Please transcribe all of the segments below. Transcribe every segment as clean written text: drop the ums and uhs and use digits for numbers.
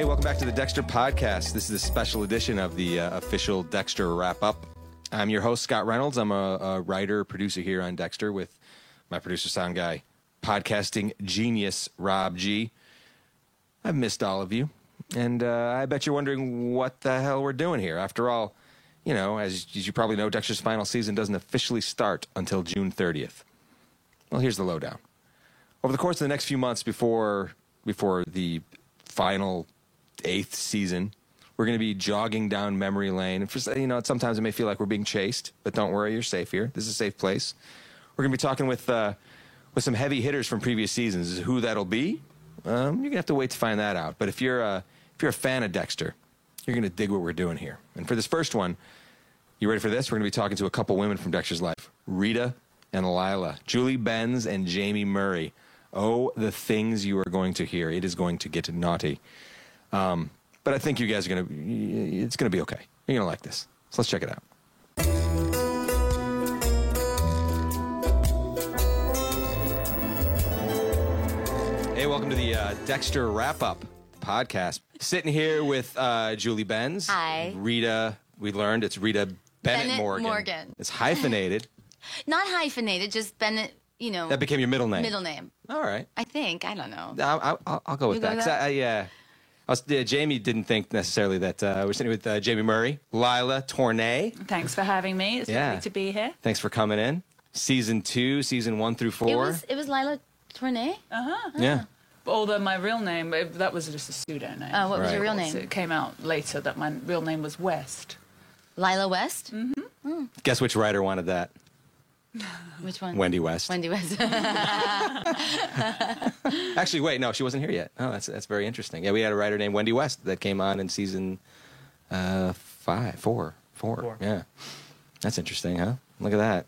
Hey, welcome back to the Dexter Podcast. This is a special edition of the official Dexter Wrap-Up. I'm your host, Scott Reynolds. I'm a writer, producer here on Dexter with my producer, sound guy, podcasting genius, Rob G. I've missed all of you, and I bet you're wondering what the hell we're doing here. After all, you know, as you probably know, Dexter's final season doesn't officially start until June 30th. Well, here's the lowdown. Over the course of the next few months before the final 8th season, we're going to be jogging down memory lane. Sometimes it may feel like we're being chased, but don't worry, you're safe here. This is a safe place. We're going to be talking with some heavy hitters from previous seasons. Who that'll be, you're going to have to wait to find that out. But if you're a fan of Dexter, you're going to dig what we're doing here. And for this first one, you ready for this? We're going to be talking to a couple women from Dexter's life, Rita and Lila, Julie Benz and Jamie Murray. Oh, the things you are going to hear. It is going to get naughty. But I think you guys are it's going to be okay. You're going to like this. So let's check it out. Hey, welcome to the Dexter Wrap-Up Podcast. Sitting here with Julie Benz. Hi. Rita, we learned it's Rita Bennett Morgan. It's hyphenated. Not hyphenated, just Bennett, That became your middle name. Middle name. All right. I think. I don't know. I'll go with that. Jamie didn't think necessarily that we're sitting with Jamie Murray, Lila Tournay. Thanks for having me. It's lovely to be here. Thanks for coming in. Season 2, season 1 through 4. It was Lila Tournay? Yeah. Although my real name, that was just a pseudonym. Oh, what was your real So name? it came out later that my real name was West. Lila West? Mm-hmm. Guess which writer wanted that? Which one? Wendy West. Wendy West. Actually, wait, no, she wasn't here yet. Oh, that's very interesting. Yeah, we had a writer named Wendy West that came on in season 4. Yeah, that's interesting, huh? Look at that.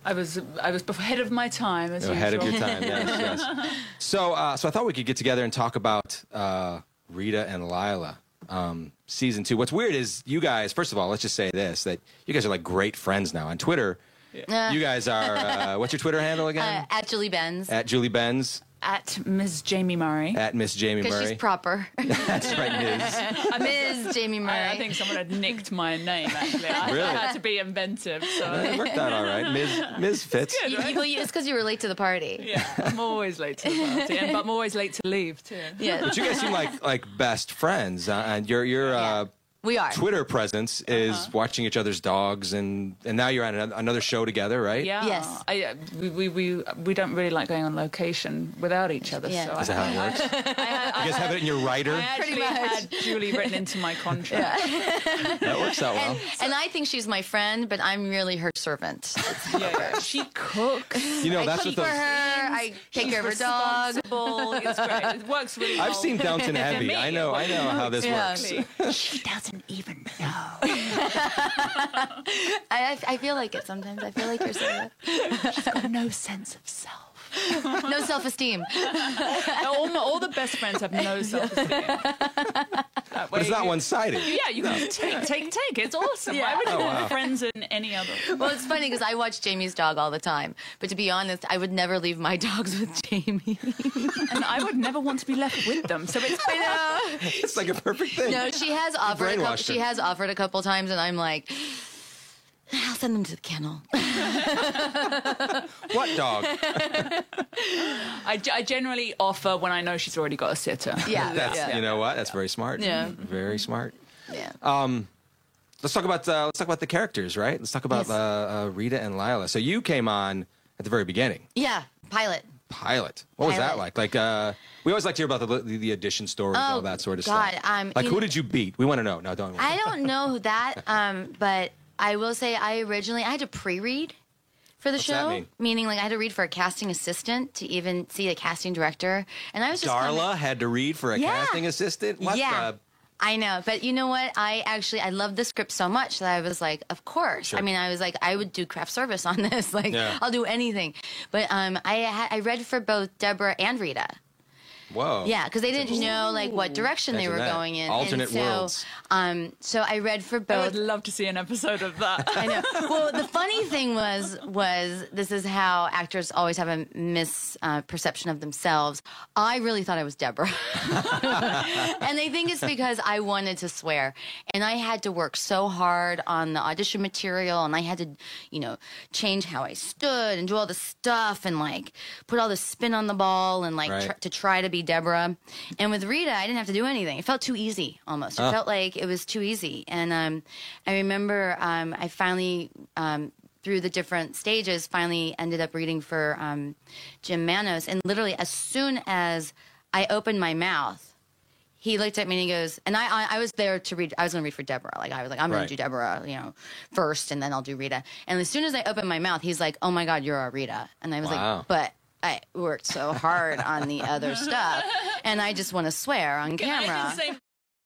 I was ahead of my time, as usual. Ahead of your time, yes. So I thought we could get together and talk about Rita and Lila. Season 2. What's weird is you guys, first of all, let's just say this, that you guys are like great friends now. On Twitter, you guys are, what's your Twitter handle again? At Julie Benz. At Julie Benz. At Ms. Jamie Murray. At Miss Jamie Murray. Because she's proper. That's right, Ms. Ms. Jamie Murray. I think someone had nicked my name, actually. I had to be inventive. So. It worked out all right. Ms. Fitz. Good, right? It's because you were late to the party. Yeah, I'm always late to the party, but I'm always late to leave, too. Yeah. But you guys seem like best friends. And your we are. Twitter presence is watching each other's dogs, and now you're on another show together, right? Yeah. Yes. We don't really like going on location without each other. Yeah. So Is that how it works? You guys have it in your writer? I actually had Julie written into my contract. That works out well. And I think she's my friend, but I'm really her servant. Yeah. She cooks. I That's cook what for her. I take care of her dog. It's great. It works really well. I've seen Downton Abbey. Me, I know how this works. She doesn't even know. I feel like it sometimes. I feel like you're saying it. She's got no sense of self. No self-esteem. All the best friends have no self-esteem. But it's not one-sided. Yeah, you can take. It's awesome. Yeah. Why would you wow. have friends in any other? Well, it's funny because I watch Jamie's dog all the time. But to be honest, I would never leave my dogs with Jamie. And I would never want to be left with them. So it's I know. It's like a perfect thing. No, she has offered. brainwashed her. She has offered a couple times, and I'm like, I'll send them to the kennel. What dog? I generally offer when I know she's already got a sitter. Yeah. That's You know what? That's very smart. Yeah. Very smart. Yeah. Let's talk about the characters, right? Let's talk about Rita and Lila. So you came on at the very beginning. Yeah. Pilot. What was that Pilot. like? We always like to hear about the audition stories, all that sort of God, stuff. Who did you beat? We want to know. No, don't. I don't know that, but I will say I had to pre-read for the show. What's that mean? Meaning, like, I had to read for a casting assistant to even see the casting director, and I was just Darla had to read for a Yeah. casting assistant. What Yeah. the? I know, but you know what? I love the script so much that I was like, of course. Sure. I mean, I was like, I would do craft service on this. Like, Yeah. I'll do anything. But I read for both Deborah and Rita. Whoa. Yeah, because they didn't know like what direction they were Imagine that. going in. Alternate and so, worlds. So I read for I both. would love to see an episode of that. I know. Well, the funny thing was this is how actors always have a misperception of themselves. I really thought I was Deborah. And they think it's because I wanted to swear. And I had to work so hard on the audition material, and I had to, change how I stood and do all this stuff and like put all the spin on the ball and like Right. to try to be Deborah. And with Rita, I didn't have to do anything. It felt too easy almost. It felt like it was too easy. And I remember I finally, through the different stages, finally ended up reading for Jim Manos. And literally, as soon as I opened my mouth, he looked at me and he goes, and I was there to read. I was going to read for Deborah. Like I was like, I'm going Right. to do Deborah, first, and then I'll do Rita. And as soon as I opened my mouth, he's like, "Oh my God, you're a Rita." And I was Wow. like, "But I worked so hard on the other stuff, and I just want to swear on camera."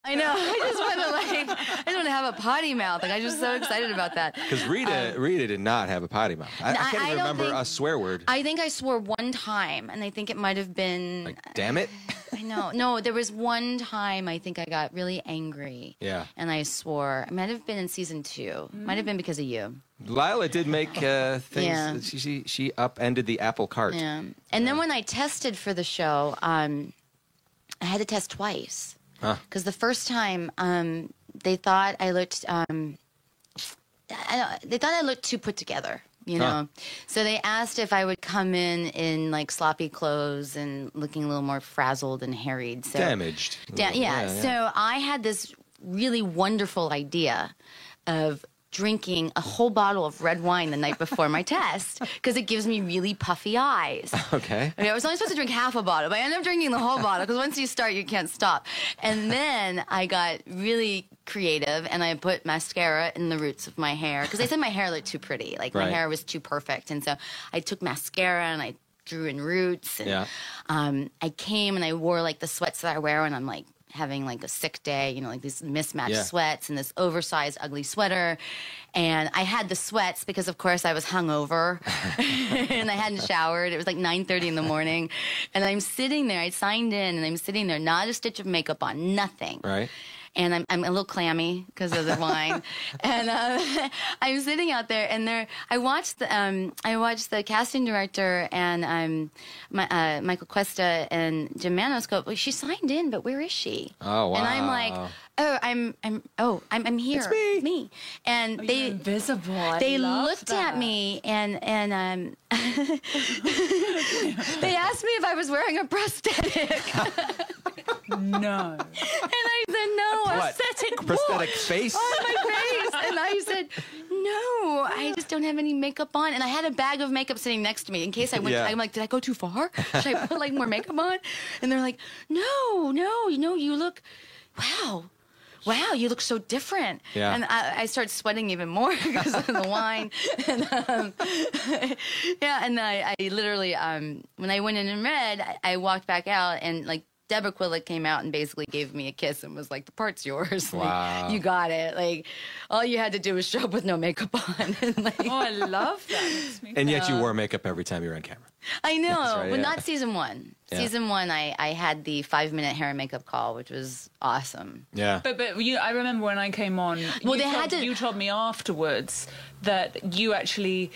I know. I just want to have a potty mouth. Like I'm just so excited about that. Because Rita did not have a potty mouth. I can't I even don't remember think- a swear word. I think I swore one time, and I think it might have been. Like, damn it. I know. No, there was one time I think I got really angry. Yeah. And I swore. It might have been in season 2. Might have been because of you. Lila did make things. Yeah. She upended the apple cart. Yeah. And then when I tested for the show, I had to test twice. Huh. Because the first time, they thought I looked. They thought I looked too put together. Huh. So they asked if I would come in like sloppy clothes and looking a little more frazzled and harried. So Damaged. yeah. So I had this really wonderful idea of drinking a whole bottle of red wine the night before my test because it gives me really puffy eyes. Okay. I was only supposed to drink half a bottle, but I ended up drinking the whole bottle because once you start, you can't stop. And then I got really creative and I put mascara in the roots of my hair because they said my hair looked too pretty. Like my Right. hair was too perfect. And so I took mascara and I drew in roots. And Yeah. I came and I wore like the sweats that I wear when I'm like having like a sick day, like these mismatched Yeah. sweats and this oversized ugly sweater. And I had the sweats because of course I was hungover and I hadn't showered. It was like 9:30 in the morning. And I'm sitting there, I signed in and I'm sitting there, not a stitch of makeup on, nothing. Right. And I'm a little clammy because of the wine, and I'm sitting out there, and I watched the casting director and Michael Cuesta and Jim Manos go, well, she signed in, but where is she? Oh, wow. And I'm like, I'm here. It's me. And You're invisible. I they love looked that. at me and they asked me if I was wearing a prosthetic. No. And I said, no. What? Prosthetic face? On my face. And I said, no, I just don't have any makeup on. And I had a bag of makeup sitting next to me in case I went. Yeah. I'm like, did I go too far? Should I put like more makeup on? And they're like, no, you look, wow, you look so different. Yeah. And I started sweating even more because of the wine. And, and I literally, when I went in and read, I walked back out and like, Deborah Quillick came out and basically gave me a kiss and was like, the part's yours. Like, Wow. you got it. Like, all you had to do was show up with no makeup on. And like, Oh, I love that. Makes me And yet you wore makeup every time you were on camera. I know, right, but yeah. not season 1. Yeah. Season 1, I had the 5-minute hair and makeup call, which was awesome. Yeah. But I remember when I came on. Well, you told me afterwards that you actually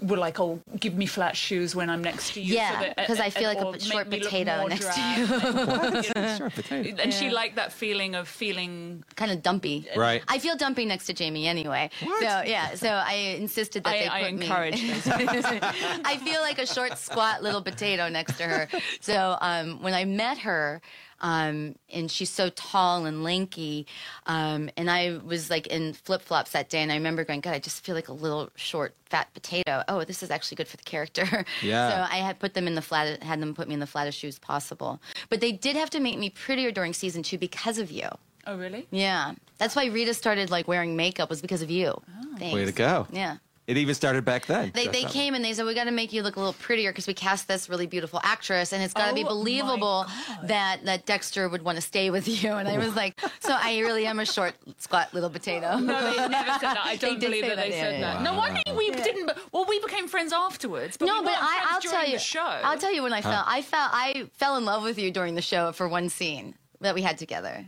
were like, "Oh, give me flat shoes when I'm next to you." Yeah, because I feel like or a short make me look potato more next drab. to you. Sure, potato. And she liked that feeling of feeling. Kind of dumpy. Right. I feel dumpy next to Jamie anyway. What? So, yeah, so I insisted that they I put encourage me. this. I feel like a short, squat little potato next to her. So when I met her, and she's so tall and lanky, and I was like in flip-flops that day, and I remember going, God, I just feel like a little short, fat potato. Oh, this is actually good for the character. Yeah. So I had them put me in the flattest shoes possible. But they did have to make me prettier during season 2 because of you. Oh, really? Yeah. That's why Rita started like wearing makeup was because of you. Thanks. Way to go. Yeah. It even started back then. They That's not- came and they said, we got to make you look a little prettier because we cast this really beautiful actress and it's got to be Oh, my believable that Dexter would want to stay with you. And I was like, so I really am a short, squat little potato. No, they never said that. I don't did believe say that they that, said yeah, that. yeah. No wonder we didn't. Well, we became became friends afterwards. But No, we but weren't friends I'll during tell you. the show. I'll tell you when I fell in love with you during the show for one scene that we had together.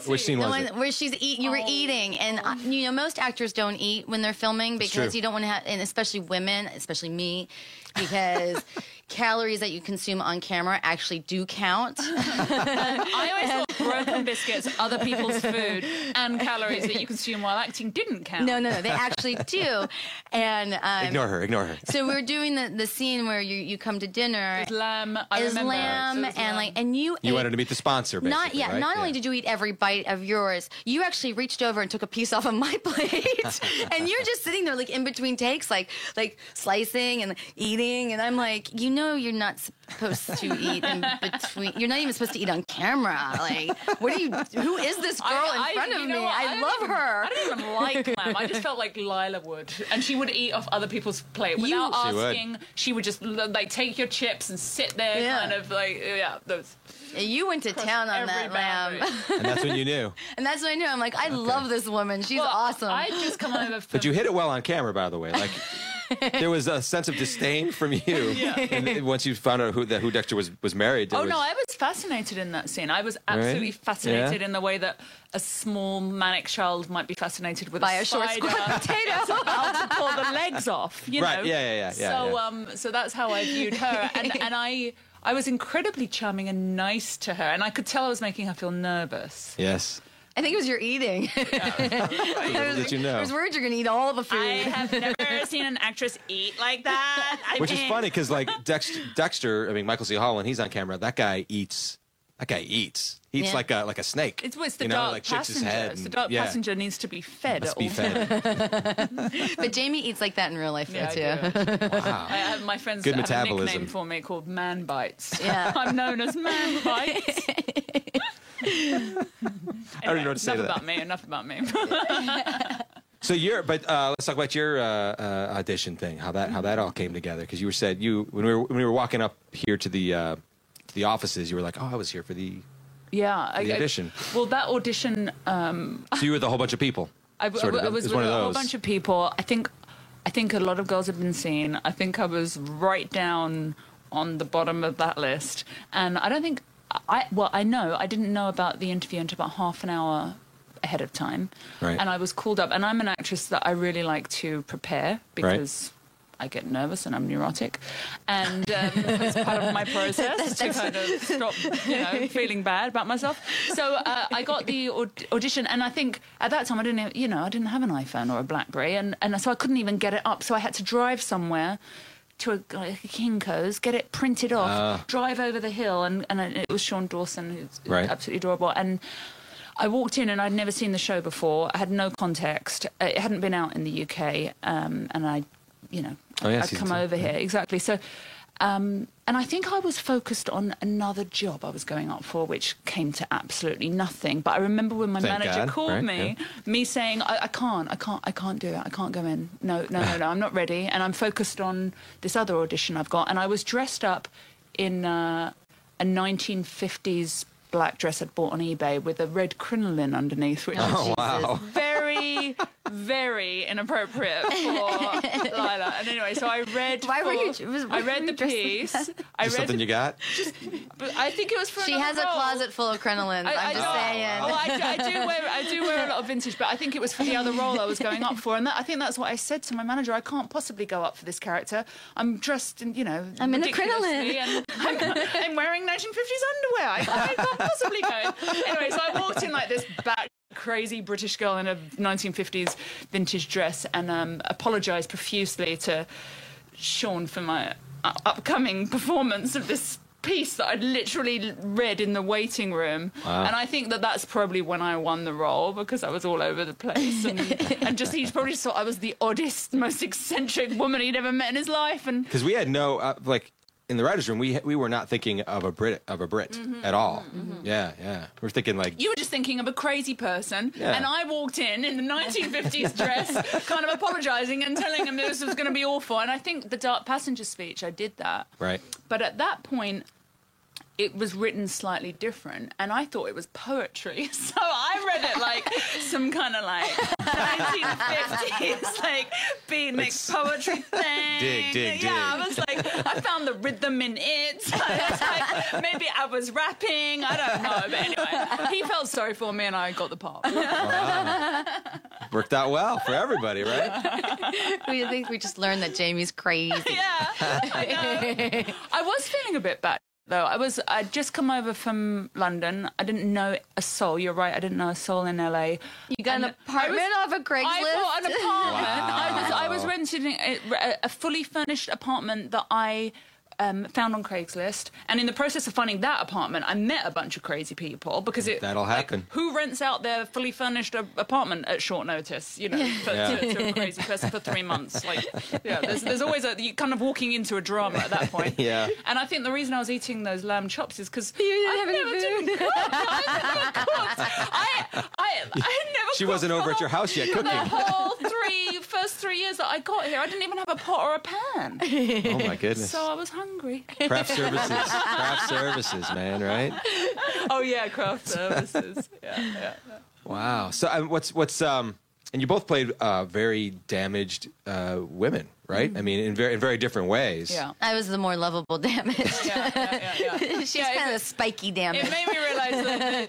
Which scene The was one it? where you were eating, and most actors don't eat when they're filming because true. you don't want to have, and especially women, especially me, because calories that you consume on camera actually do count. I always thought broken biscuits, other people's food, and calories that you consume while acting didn't count. No, they actually do. And Ignore her. so we're doing the scene where you come to dinner. It's lamb. I Is remember. lamb It was and lamb. and you ate, wanted to meet the sponsor, basically, right? Not only did you eat every bite of yours, you actually reached over and took a piece off of my plate, and you're just sitting there like in between takes, like slicing and eating, and I'm like, you're not supposed to eat in between. You're not even supposed to eat on camera. Like, who is this girl in front of me? I love her. I don't even like lamb. I just felt like Lila would, and she would eat off other people's plate without She would. asking. She would just like take your chips and sit there, Yeah. kind of like those. You went to town on that every boundary. lamb, And that's when you knew. and that's when I knew. I'm like, I love this woman. She's awesome. I just come over. But you hit it well on camera, by the way. Like, there was a sense of disdain from you. And once you found out who Dexter was married to. Oh no, I was fascinated in that scene. I was absolutely fascinated in the way that a small manic child might be fascinated with By a a short spider squat potato. about to pull the legs off. You Right, know? yeah. So that's how I viewed her, and I was incredibly charming and nice to her, and I could tell I was making her feel nervous. Yes. I think it was your eating. Did you know? I was worried you're going to eat all the food. I have never seen an actress eat like that. Which is funny because, like, Dexter, I mean, Michael C. Hall, when he's on camera, that guy eats. He eats Yeah. like a snake. It's the you know, dark like shakes his passenger. head. It's the and- dark yeah, passenger needs to be fed must at be all fed. But Jamie eats like that in real life, Yeah, though, too. I do. Wow. I have my friends Good that have a metabolism. nickname for me called Man Bites. Yeah. I'm known as Man Bites. I don't even know what to say to that. Enough about me. So let's talk about your audition thing. How that all came together. Because you said when we were walking up here to the offices, you were like, oh, I was here for the Yeah. the audition. Well, that audition, So you were with a whole bunch of people. I sort of. was It with one of a whole those. bunch of people. I think a lot of girls had been seen. I think I was right down on the bottom of that list. And I don't think I didn't know about the interview until about half an hour ahead of time. Right. And I was called up, and I'm an actress that I really like to prepare because I get nervous and I'm neurotic, and that's part of my process to kind of stop, feeling bad about myself. So I got the audition, and I think at that time I didn't have an iPhone or a BlackBerry, and so I couldn't even get it up. So I had to drive somewhere to a Kinko's, get it printed off, drive over the hill, and it was Sean Dawson, who's absolutely adorable, and I walked in and I'd never seen the show before. I had no context. It hadn't been out in the UK, and I'd come over here. Exactly. So, and I think I was focused on another job I was going up for, which came to absolutely nothing. But I remember when my manager called me saying, I can't do it. I can't go in. No, I'm not ready. And I'm focused on this other audition I've got. And I was dressed up in a 1950s black dress I'd bought on eBay with a red crinoline underneath, which wow. very, very inappropriate for Lila. And anyway, so I read. I read the piece. Just something you got? But I think it was for. She another has a role. closet full of crinolines. I'm just saying. Oh, I do wear a lot of vintage, but I think it was for the other role I was going up for, and I think that's what I said to my manager. I can't possibly go up for this character. I'm dressed in, I'm in a crinoline, and I'm wearing 1950s underwear. I can't possibly go. Anyway, so I walked in like this back crazy British girl in a 1950s vintage dress, and apologised profusely to Sean for my upcoming performance of this piece that I'd literally read in the waiting room. Wow. And I think that's probably when I won the role, because I was all over the place, and just he probably thought I was the oddest, most eccentric woman he'd ever met in his life. And Because we had no in the writers' room, we were not thinking of a Brit at all. Yeah. We're thinking like you were just thinking of a crazy person, and I walked in the 1950s dress, kind of apologising and telling him this was going to be awful. And I think the Dark Passenger speech, I did that. right. But at that point, it was written slightly different, and I thought it was poetry. So I read it like some kind of like 1950s like beatnik poetry thing. Dig. I was like, I found the rhythm in it. So it's like, maybe I was rapping. I don't know. But anyway, he felt sorry for me, and I got the part. Wow. Worked out well for everybody, right? I think we just learned that Jamie's crazy. Yeah, I know. I was feeling a bit bad, though. I'd just come over from London. I didn't know a soul. You're right, I didn't know a soul in LA. You got an apartment off of Craigslist? I bought an apartment. Wow. I was renting a fully furnished apartment that I found on Craigslist, and in the process of finding that apartment, I met a bunch of crazy people because That'll happen. Like, who rents out their fully furnished apartment at short notice? You know, to a crazy person for 3 months. Like, yeah, there's always you kind of walking into a drama at that point. Yeah. And I think the reason I was eating those lamb chops is because You didn't have any food. I had never. She wasn't over at your house yet cooking. The whole first 3 years that I got here, I didn't even have a pot or a pan. Oh my goodness. So I was hungry. Craft services, man, right? Oh yeah, craft services. Yeah. Wow. So what's and you both played very damaged women, right? I mean, in very different ways. Yeah. I was the more lovable damaged. Yeah. She's kind of spiky damaged. It made me realise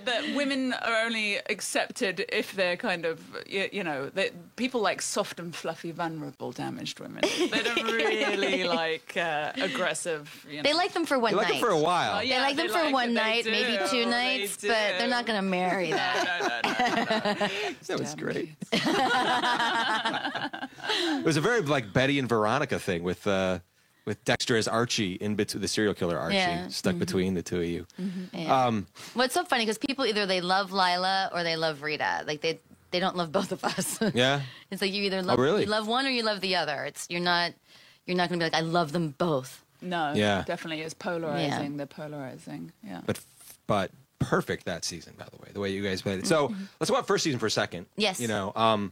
that women are only accepted if they're kind of, you know, that people like soft and fluffy, vulnerable, damaged women. They don't really like aggressive. You know. They like them for one You night. like it for a while. They like them for one night, maybe 2 nights, but they're not going to marry that. No. That was great. It was a very like Betty and Veronica thing with Dexter as Archie in between the serial killer Archie stuck between the two of you. Yeah. Well, it's so funny because people either they love Lila or they love Rita. Like they don't love both of us. Yeah. It's like you either love you love one or you love the other. You're not gonna be like I love them both. No. Yeah. Definitely is polarizing. Yeah. They're polarizing. Yeah. But perfect that season, by the way, the way you guys played it. So let's go on first season for a second. Yes. You know,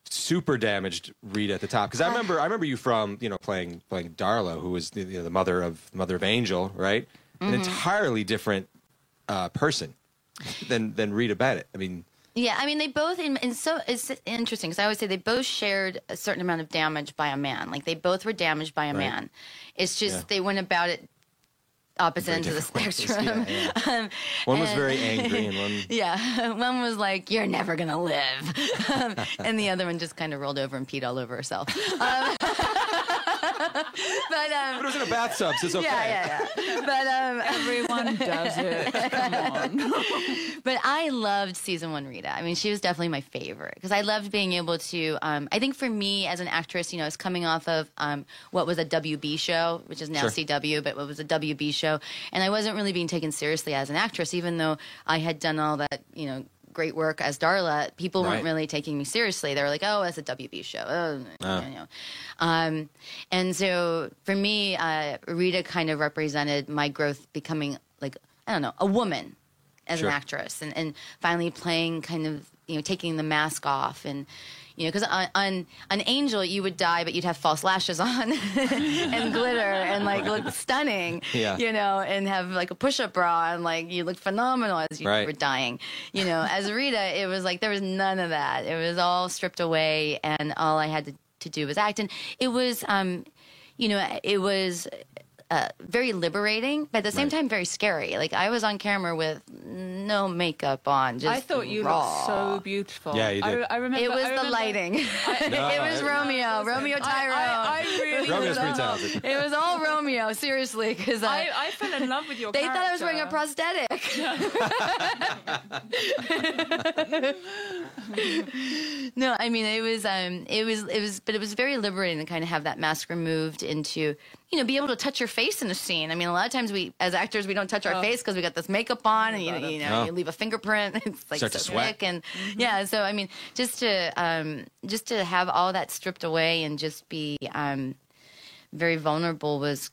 super damaged Rita at the top because I remember you from playing Darla, who was the mother of Angel, right? An entirely different person than Rita Bennett. I mean. Yeah, I mean they both so it's interesting because I always say they both shared a certain amount of damage by a man. Like they both were damaged by a man. It's just they went about it opposite ends of the spectrum. Yeah. One was very angry and one... one was like, you're never going to live. And the other one just kind of rolled over and peed all over herself. But it was in a bathtub, so it's okay. Yeah. But everyone does it. Come on. But I loved season 1 Rita. I mean, she was definitely my favorite because I loved being able to. I think for me as an actress, I was coming off of what was a WB show, which is now CW, but what was a WB show, and I wasn't really being taken seriously as an actress, even though I had done all that, great work as Darla. People weren't really taking me seriously. They were like, "Oh, it's a WB show." And so for me, Rita kind of represented my growth, becoming like a woman as an actress, and finally playing kind of taking the mask off and. Because on Angel you would die, but you'd have false lashes on and glitter and look stunning, and have a push-up bra and you look phenomenal as you were dying. As Rita, it was there was none of that. It was all stripped away, and all I had to do was act. And it was, it was very liberating, but at the same time very scary. I was on camera with no makeup on. Just I thought you raw. looked so beautiful. Yeah, you did. I remember. It was the lighting. It was Romeo Tyrone. I really Romeo's pretty talented. It was all Romeo, seriously, because I fell in love with your they character. thought I was wearing a prosthetic. No, I mean it was very liberating to kind of have that mask removed into be able to touch your face in a scene. I mean, a lot of times we, as actors, we don't touch our face because we got this makeup on, and you leave a fingerprint. It's Start to so sweat. thick, and so I mean, just to have all that stripped away and just be very vulnerable was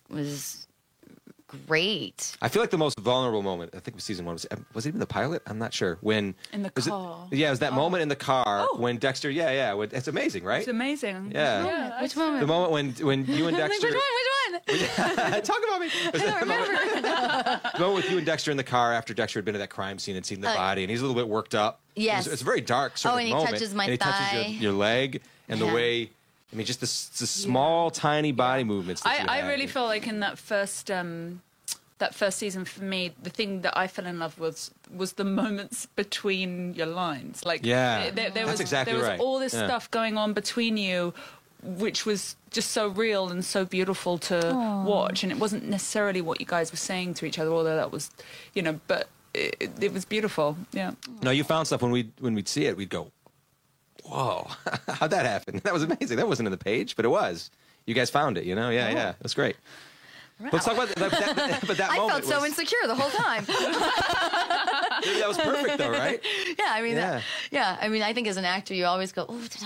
great. I feel like the most vulnerable moment, I think, was season 1. Was it even the pilot? I'm not sure. When in the car. It was that moment in the car when Dexter. It's amazing, right? It's amazing. Yeah. Which moment? The moment when you and Dexter. Which one? Talk about me. I don't remember. The moment with you and Dexter in the car after Dexter had been to that crime scene and seen the body, and he's a little bit worked up. Yes. It's a very dark sort of and he moment. touches my and he thigh. touches your leg, and the Yeah. way, I mean, just the small, tiny body movements that you I have. really feel like in that first season for me, the thing that I fell in love with was the moments between your lines. Like, Yeah. there That's was, exactly there was right. all this Yeah. stuff going on between you, which was just so real and so beautiful to watch. And it wasn't necessarily what you guys were saying to each other, although that was, but it was beautiful. Yeah. No, you found stuff when we'd see it, we'd go, whoa, how'd that happen? That was amazing. That wasn't in the page, but it was. You guys found it, Yeah, that's great. Let's talk about that. But that I moment felt so was, insecure the whole time. that was perfect, though, right? Yeah, I mean, Yeah. I mean, I think as an actor, you always go, "Oh, did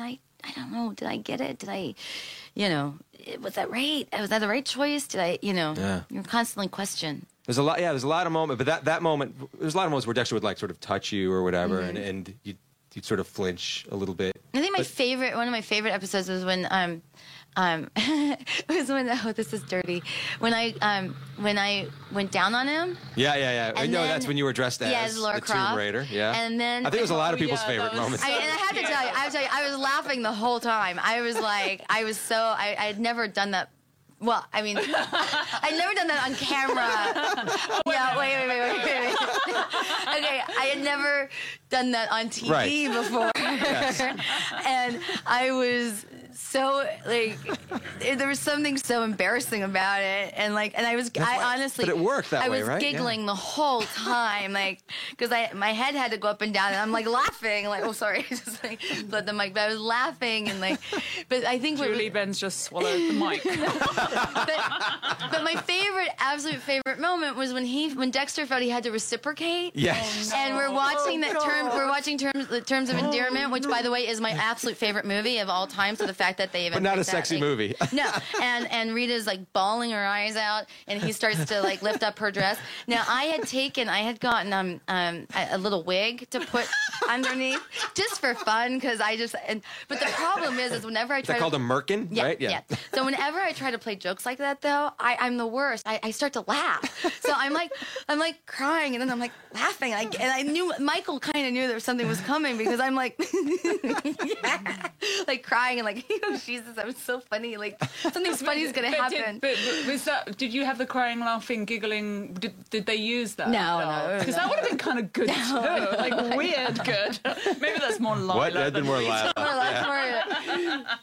I don't know, did I get it? Did I, was that right? Was that the right choice? Did I, Yeah. You're constantly questioned." There's a lot of moments, but that moment, there's a lot of moments where Dexter would like sort of touch you or whatever, and you'd sort of flinch a little bit. I think one of my favorite episodes was when this is dirty. When I went down on him. Yeah. I And know then- that's when you were dressed as Laura the Croft. Tomb Raider. Yeah. And then I think it was a lot of Oh, people's yeah, favorite that was moments. so- and I have to tell you, I was laughing the whole time. I was like, I had never done that. Well, I mean, I'd never done that on camera. Yeah, wait. Okay, I had never done that on TV Right. before. Yes. And I was so, there was something so embarrassing about it. And I honestly. But it worked that I way, was right? giggling the whole time, because my head had to go up and down, and I'm laughing, oh, sorry. Just but the mic, but I was laughing, and but I think Julie Benz just swallowed the mic. but my absolute favorite moment was when Dexter felt he had to reciprocate. Yes. And we're watching Terms of Endearment, which, by the way, is my absolute favorite movie of all time. So the fact that they even But not a picked that, sexy movie. No, and Rita's bawling her eyes out, and he starts to lift up her dress. Now I had gotten a little wig to put underneath just for fun, because but the problem is whenever I Is try that called a merkin? yeah, Right? yeah. So whenever I try to play jokes like that, though, I'm the worst. I start to laugh. So I'm crying, and then I'm laughing. And I knew Michael kind of knew that something was coming, because I'm crying and oh, Jesus, that was so funny. Something funny is gonna happen. But was that? Did you have the crying, laughing, giggling? Did they use that? No. Because that would have been kind of good too. Weird good. Maybe that's more Lila. What? That'd been more Lila.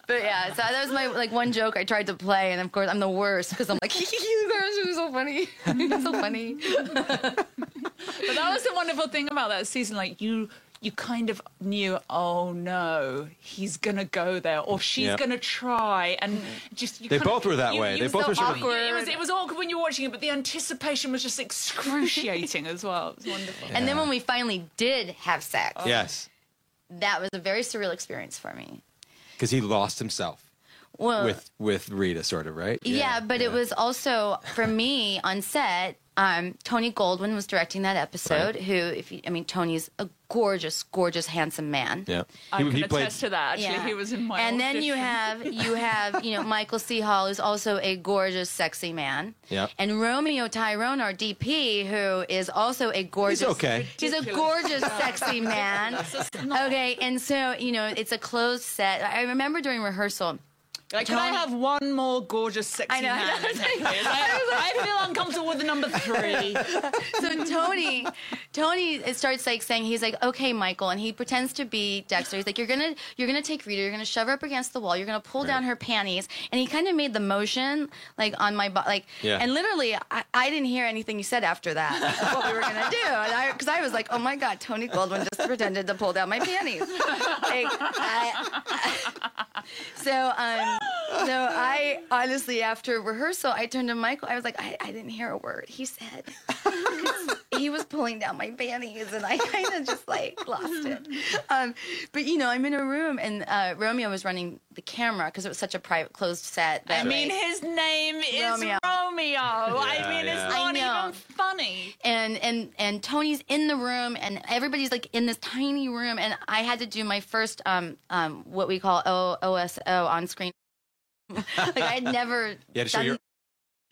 But yeah, so that was my one joke I tried to play, and of course I'm the worst, because I'm you guys are so funny. You're so funny. But that was the wonderful thing about that season. You kind of knew, oh no, he's gonna go there, or she's gonna try, and just They both were that way. They both were sort of awkward. It was awkward when you were watching it, but the anticipation was just excruciating as well. It was wonderful. And then when we finally did have sex, Yes. that was a very surreal experience for me. Because he lost himself Well, with Rita, sort of, right? yeah, but it was also for me on set. Tony Goldwyn was directing that episode. Right. Tony's a gorgeous, gorgeous, handsome man. Yeah. I can attest to that. Actually, Yeah. he was in my. And then audition. you have Michael C. Hall, who's also a gorgeous, sexy man. Yeah. And Romeo Tyrone, our DP, who is also a gorgeous. He's okay. He's a gorgeous, sexy man. Okay, and so it's a closed set. I remember during rehearsal. Can I have one more gorgeous, sexy man? I feel uncomfortable with the number 3. So Tony starts saying, he's okay, Michael, and he pretends to be Dexter. He's you're gonna take Rita, you're gonna shove her up against the wall, you're gonna pull down her panties, and he kind of made the motion on my body, and literally I didn't hear anything you said after that of what we were gonna do, because I was oh my God, Tony Goldwyn just pretended to pull down my panties. So I honestly, after rehearsal, I turned to Michael. I was I didn't hear a word he said. He was pulling down my panties, and I kind of just lost it. But I'm in a room, and Romeo was running the camera because it was such a private, closed set. That, his name is Romeo. It's not even funny. And Tony's in the room, and everybody's in this tiny room, and I had to do my first what we call OSO on screen. I had never You had to show done your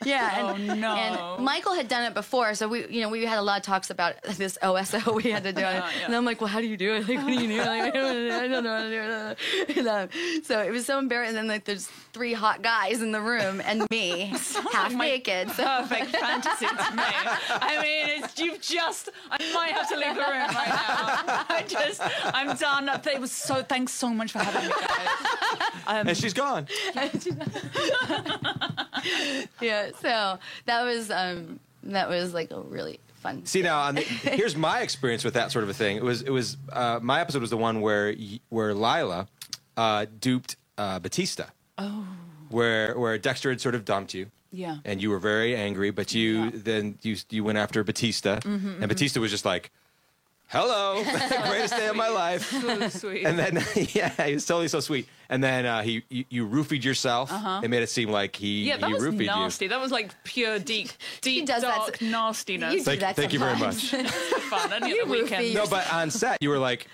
Yeah. Oh, no. And Michael had done it before, so we had a lot of talks about this OSO we had to do. Yeah. And I'm like, well, how do you do it? Like, what do you do? Like, I don't know how to do it. And, so it was so embarrassing. And then like there's 3 hot guys in the room and me, half naked. So. Perfect fantasy to me. I mean, I might have to leave the room right now. I'm done. It was thanks so much for having me, guys. And she's gone. Yeah, so that was like a really fun. See now, here's my experience with that sort of a thing. It was my episode was the one where Lila duped Batista. Oh. Where Dexter had sort of dumped you. Yeah. And you were very angry, but you went after Batista, and Batista was just like, "Hello, greatest day of my life." So sweet. And then he was totally so sweet. And then you roofied yourself. It made it seem like he that was roofied nasty. you. That was like pure deep dark nastiness. You do that Thank you very sometimes. much. Fun, and the weekend. No, but on set you were like,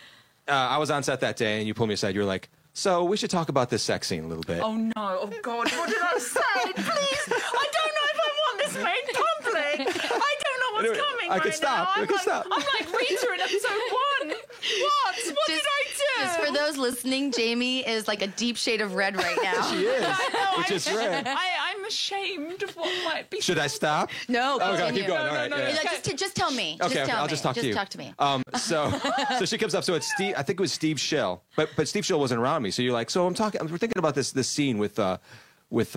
I was on set that day, and you pulled me aside. You were like, "So we should talk about this sex scene a little bit." Oh no! Oh God! What did I say? Please! I don't know if I want this made public. I don't know what's coming I right could stop. now. I could stop. I'm like Rita in episode 1. What? What did I do? Just for those listening, Jamie is like a deep shade of red right now. She is, I know, which is rare. I'm ashamed of what might be. Should I stop? No, Okay, continue. keep going. No, All right. no, yeah. No, just tell me. Okay, just tell I'll me. just talk to you. Just talk to me. So she comes up. So it's Steve. I think it was Steve Schill, but Steve Schill wasn't around me. So you're like, so we're thinking about this scene with what's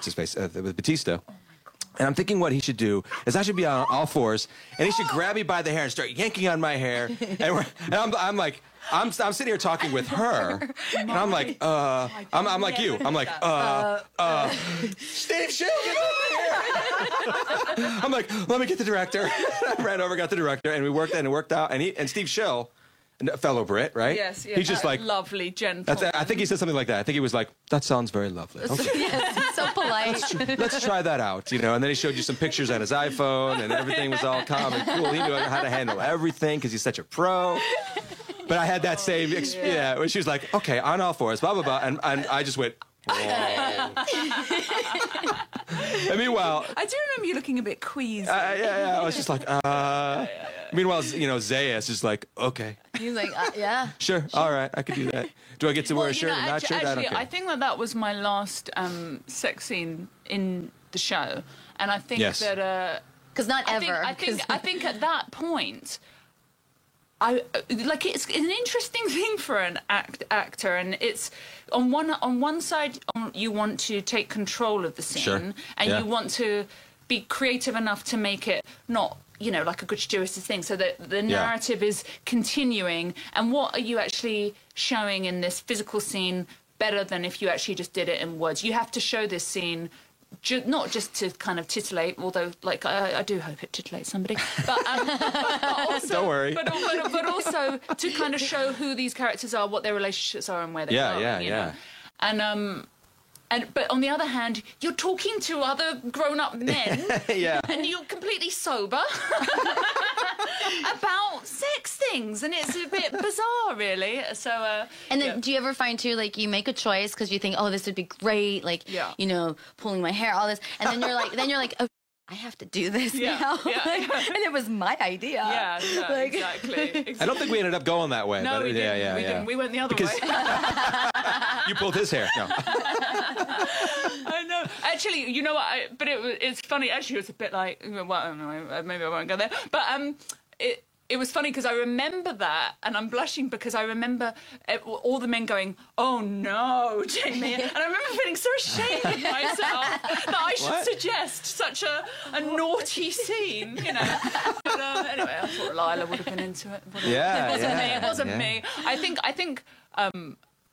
his face with Batista. And I'm thinking what he should do is I should be on all fours, and he should grab me by the hair and start yanking on my hair. And I'm like, I'm sitting here talking with her, and I'm like, I'm like you. I'm like, Steve Schill, get over here. I'm like, let me get the director. I ran over, got the director, and we worked, and it worked out. And Steve Schill, a fellow Brit, right? Yes. He's just like lovely, gentle. I think he said something like that. I think he was like, that sounds very lovely. Okay. Yes, so polite. Let's try that out, And then he showed you some pictures on his iPhone, and everything was all calm and cool. He knew how to handle everything because he's such a pro. But I had that same, where she was like, okay, on all fours, blah, blah, blah. And I just went, whoa. And meanwhile, I do remember you looking a bit queasy. I was just like, Meanwhile, Zayas is like, okay. He's like, yeah. Sure, all right, I could do that. Do I get to wear a shirt or not shirt? I don't care. I think that was my last sex scene in the show, and I think that because not ever. I think at that point, it's an interesting thing for an actor, and it's on one side you want to take control of the scene, and you want to be creative enough to make it not like a good stewardess thing, so that the narrative is continuing. And what are you actually showing in this physical scene better than if you actually just did it in words? You have to show this scene not just to kind of titillate, although I do hope it titillates somebody, but also, don't worry. But also to kind of show who these characters are, what their relationships are, and where they are. Yeah. But on the other hand, you're talking to other grown-up men, and you're completely sober about sex things, and it's a bit bizarre, really. So, and then, do you ever find too, like, you make a choice because you think, oh, this would be great, like, pulling my hair, all this, and then you're like, oh, I have to do this now. And it was my idea. Exactly. I don't think we ended up going that way. No, but we didn't. We went the other way. You pulled his hair. No. I know. Actually, you know what? It's funny. Actually, it's a bit like, well, maybe I won't go there. But it was funny because I remember that, and I'm blushing because I remember all the men going, "Oh no, Jamie!" And I remember feeling so ashamed of myself that I should suggest such a naughty scene, But anyway, I thought Lila would have been into it. It wasn't me. I think.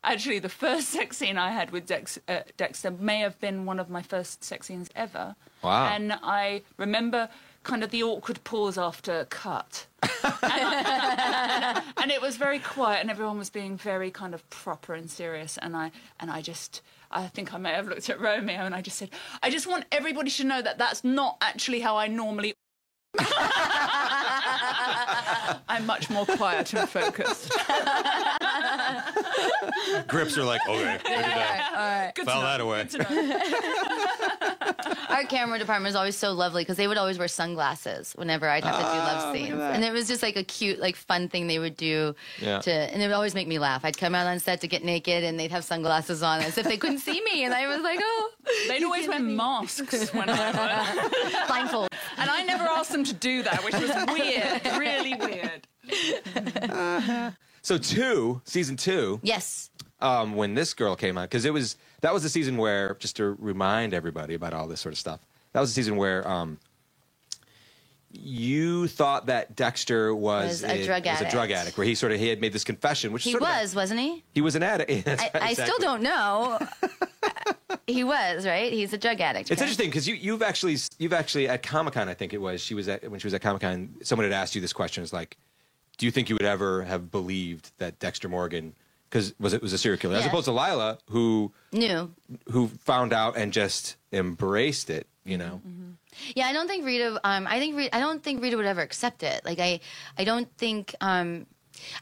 Actually, the first sex scene I had with Dexter may have been one of my first sex scenes ever. Wow. And I remember kind of the awkward pause after cut. And it was very quiet, and everyone was being very kind of proper and serious. And I think I may have looked at Romeo, and I just said, I just want everybody to know that that's not actually how I normally... I'm much more quiet and focused. Grips are like, okay, look at that. All right. Good File to know. that away. Good to know. Our camera department was always so lovely because they would always wear sunglasses whenever I'd have to do love scenes, and it was just like a cute, like fun thing they would do. Yeah. And it would always make me laugh. I'd come out on set to get naked, and they'd have sunglasses on as if they couldn't see me, and I was like, oh. They'd always wear masks when I went. Blindfold. And I never asked them to do that, which was weird, really weird. So season 2. Yes. When this girl came out, because that was the season where, just to remind everybody about all this sort of stuff, that was the season where you thought that Dexter was a drug addict, where he had made this confession, which wasn't he? He was an addict. I still don't know. He was, right? He's a drug addict. It's right? interesting because you've actually at Comic-Con, I think it was, when she was at Comic-Con, someone had asked you this question. It's like, do you think you would ever have believed that Dexter Morgan, because was a serial killer, as opposed to Lila, who found out and just embraced it, you know? Mm-hmm. Yeah, I don't think Rita. I don't think Rita would ever accept it. Like I don't think.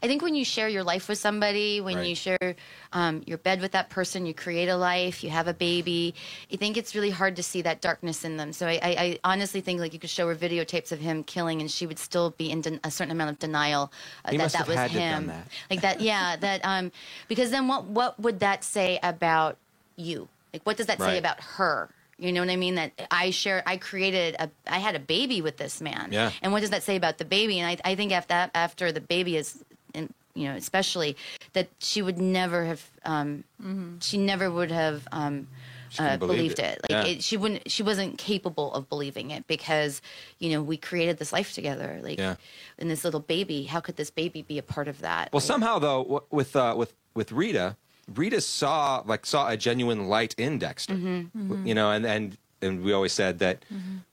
I think when you share your life with somebody, when you share your bed with that person, you create a life, you have a baby. I think it's really hard to see that darkness in them. So I honestly think like you could show her videotapes of him killing, and she would still be in a certain amount of denial that was him. That. Like that, yeah. That because then what would that say about you? Like what does that say about her? You know what I mean? That I had a baby with this man. Yeah. And what does that say about the baby? And I think after the baby is, especially that she would never have, she never would have believed it. Like she wasn't capable of believing it because, we created this life together. Like, and this little baby, how could this baby be a part of that? Well, somehow though, with Rita saw a genuine light in Dexter, and we always said that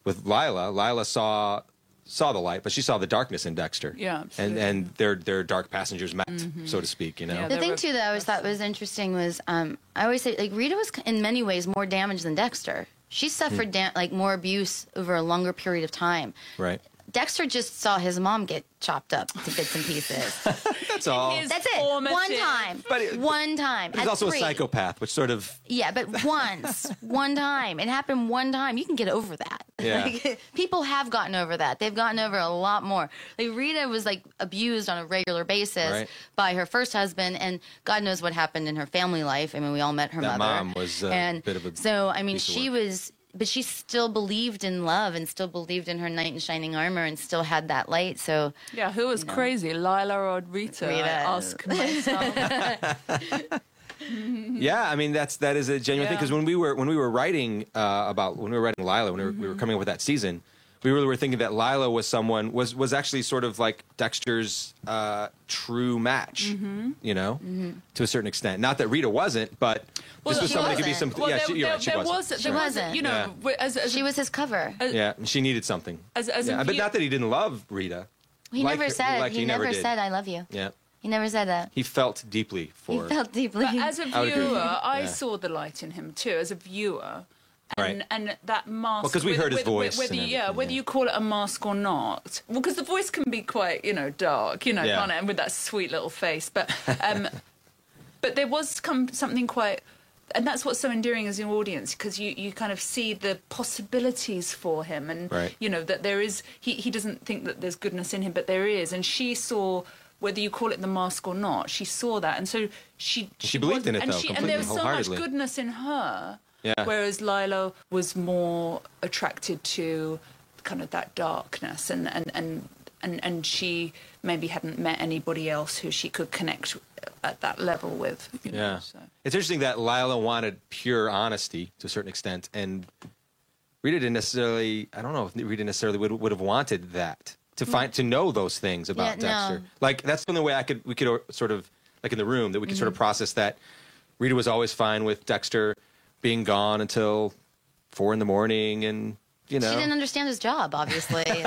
with Lila saw the light, but she saw the darkness in Dexter. Yeah, absolutely. And their dark passengers met, so to speak. Yeah, the thing too that I always thought was interesting was I always say like Rita was in many ways more damaged than Dexter. She suffered more abuse over a longer period of time. Right. Dexter just saw his mom get chopped up to bits and pieces. That's all. That's it. One time. One time. He's also a psychopath, which sort of... Yeah, but one time. It happened one time. You can get over that. Yeah. People have gotten over that. They've gotten over a lot more. Like Rita was abused on a regular basis by her first husband, and God knows what happened in her family life. I mean, we all met her mother. That mom was a bit of a... So, I mean, she was... But she still believed in love and still believed in her knight in shining armor and still had that light. So yeah, who was crazy, Lila or Rita? I ask myself. Yeah, I mean that is a genuine thing because when we were writing Lila, when we were coming up with that season, we really were thinking that Lila was actually sort of like Dexter's true match, to a certain extent. Not that Rita wasn't, but this was someone that could be some. Well, she wasn't. There wasn't. She was his cover. She needed something. But not that he didn't love Rita. He never said. He never said "I love you." Yeah. He never said that. He felt deeply for her. He felt deeply. But as a viewer, I saw the light in him too. As a viewer. And that mask. Well, because we heard his voice. Whether you call it a mask or not. Well, because the voice can be quite, dark, can't it? And with that sweet little face. But there was something quite, and that's what's so endearing as an audience, because you kind of see the possibilities for him, and that there is. He doesn't think that there's goodness in him, but there is, and she saw. Whether you call it the mask or not, she saw that, and so she believed in it, though, and there was so much goodness in her. Yeah. Whereas Lila was more attracted to kind of that darkness, and she maybe hadn't met anybody else who she could connect at that level with. So. It's interesting that Lila wanted pure honesty to a certain extent, and Rita didn't necessarily. I don't know if Rita necessarily would have wanted that to know those things about Dexter. No. Like that's the only way we could sort of like in the room that we could sort of process that Rita was always fine with Dexter being gone until 4 a.m, and she didn't understand his job. Obviously, he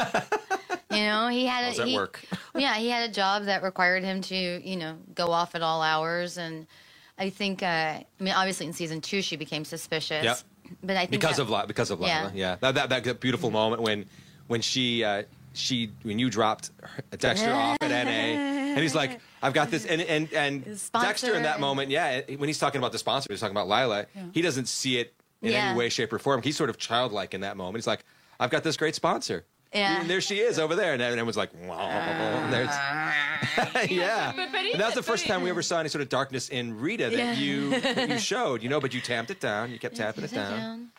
had work. Yeah, he had a job that required him to go off at all hours, and I think obviously in season 2 she became suspicious. Yep. But I think because of Lila. Yeah. That beautiful moment when you dropped Dexter off at NA, and he's like, I've got this, and Dexter in that moment, when he's talking about the sponsor, he's talking about Lila, he doesn't see it in Yeah. any way, shape, or form. He's sort of childlike in that moment. He's like, I've got this great sponsor. Yeah. And there she is over there. And everyone's like, wow. And there's, yeah. And that was the first time we ever saw any sort of darkness in Rita that you showed, but you tamped it down. You kept tapping it down.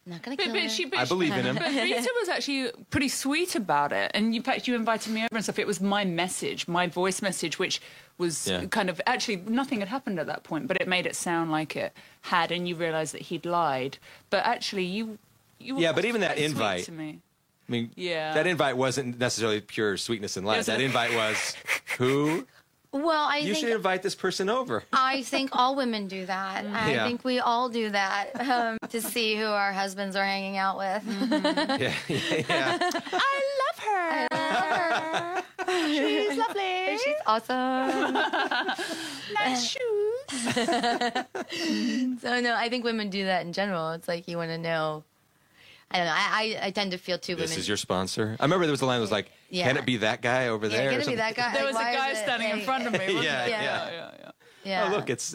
I'm not going to kill her. I believe in him. But Rita was actually pretty sweet about it. And in fact, you invited me over and stuff. It was my message, my voice message, which was kind of, actually, nothing had happened at that point, but it made it sound like it had, and you realised that he'd lied. But actually, you were but even that quite sweet invite, to me. I mean, that invite wasn't necessarily pure sweetness and light. That invite was, who? Well, You should invite this person over. I think all women do that. I think we all do that to see who our husbands are hanging out with. Yeah. I love her. She's lovely. She's awesome. Nice shoes. So, no, I think women do that in general. It's like you want to know. I don't know. I tend to feel women. This is your sponsor? I remember there was a line that was like, can it be that guy over there? Can it be that guy? There was a guy standing in front of me, wasn't Yeah. Yeah. Oh, look, it's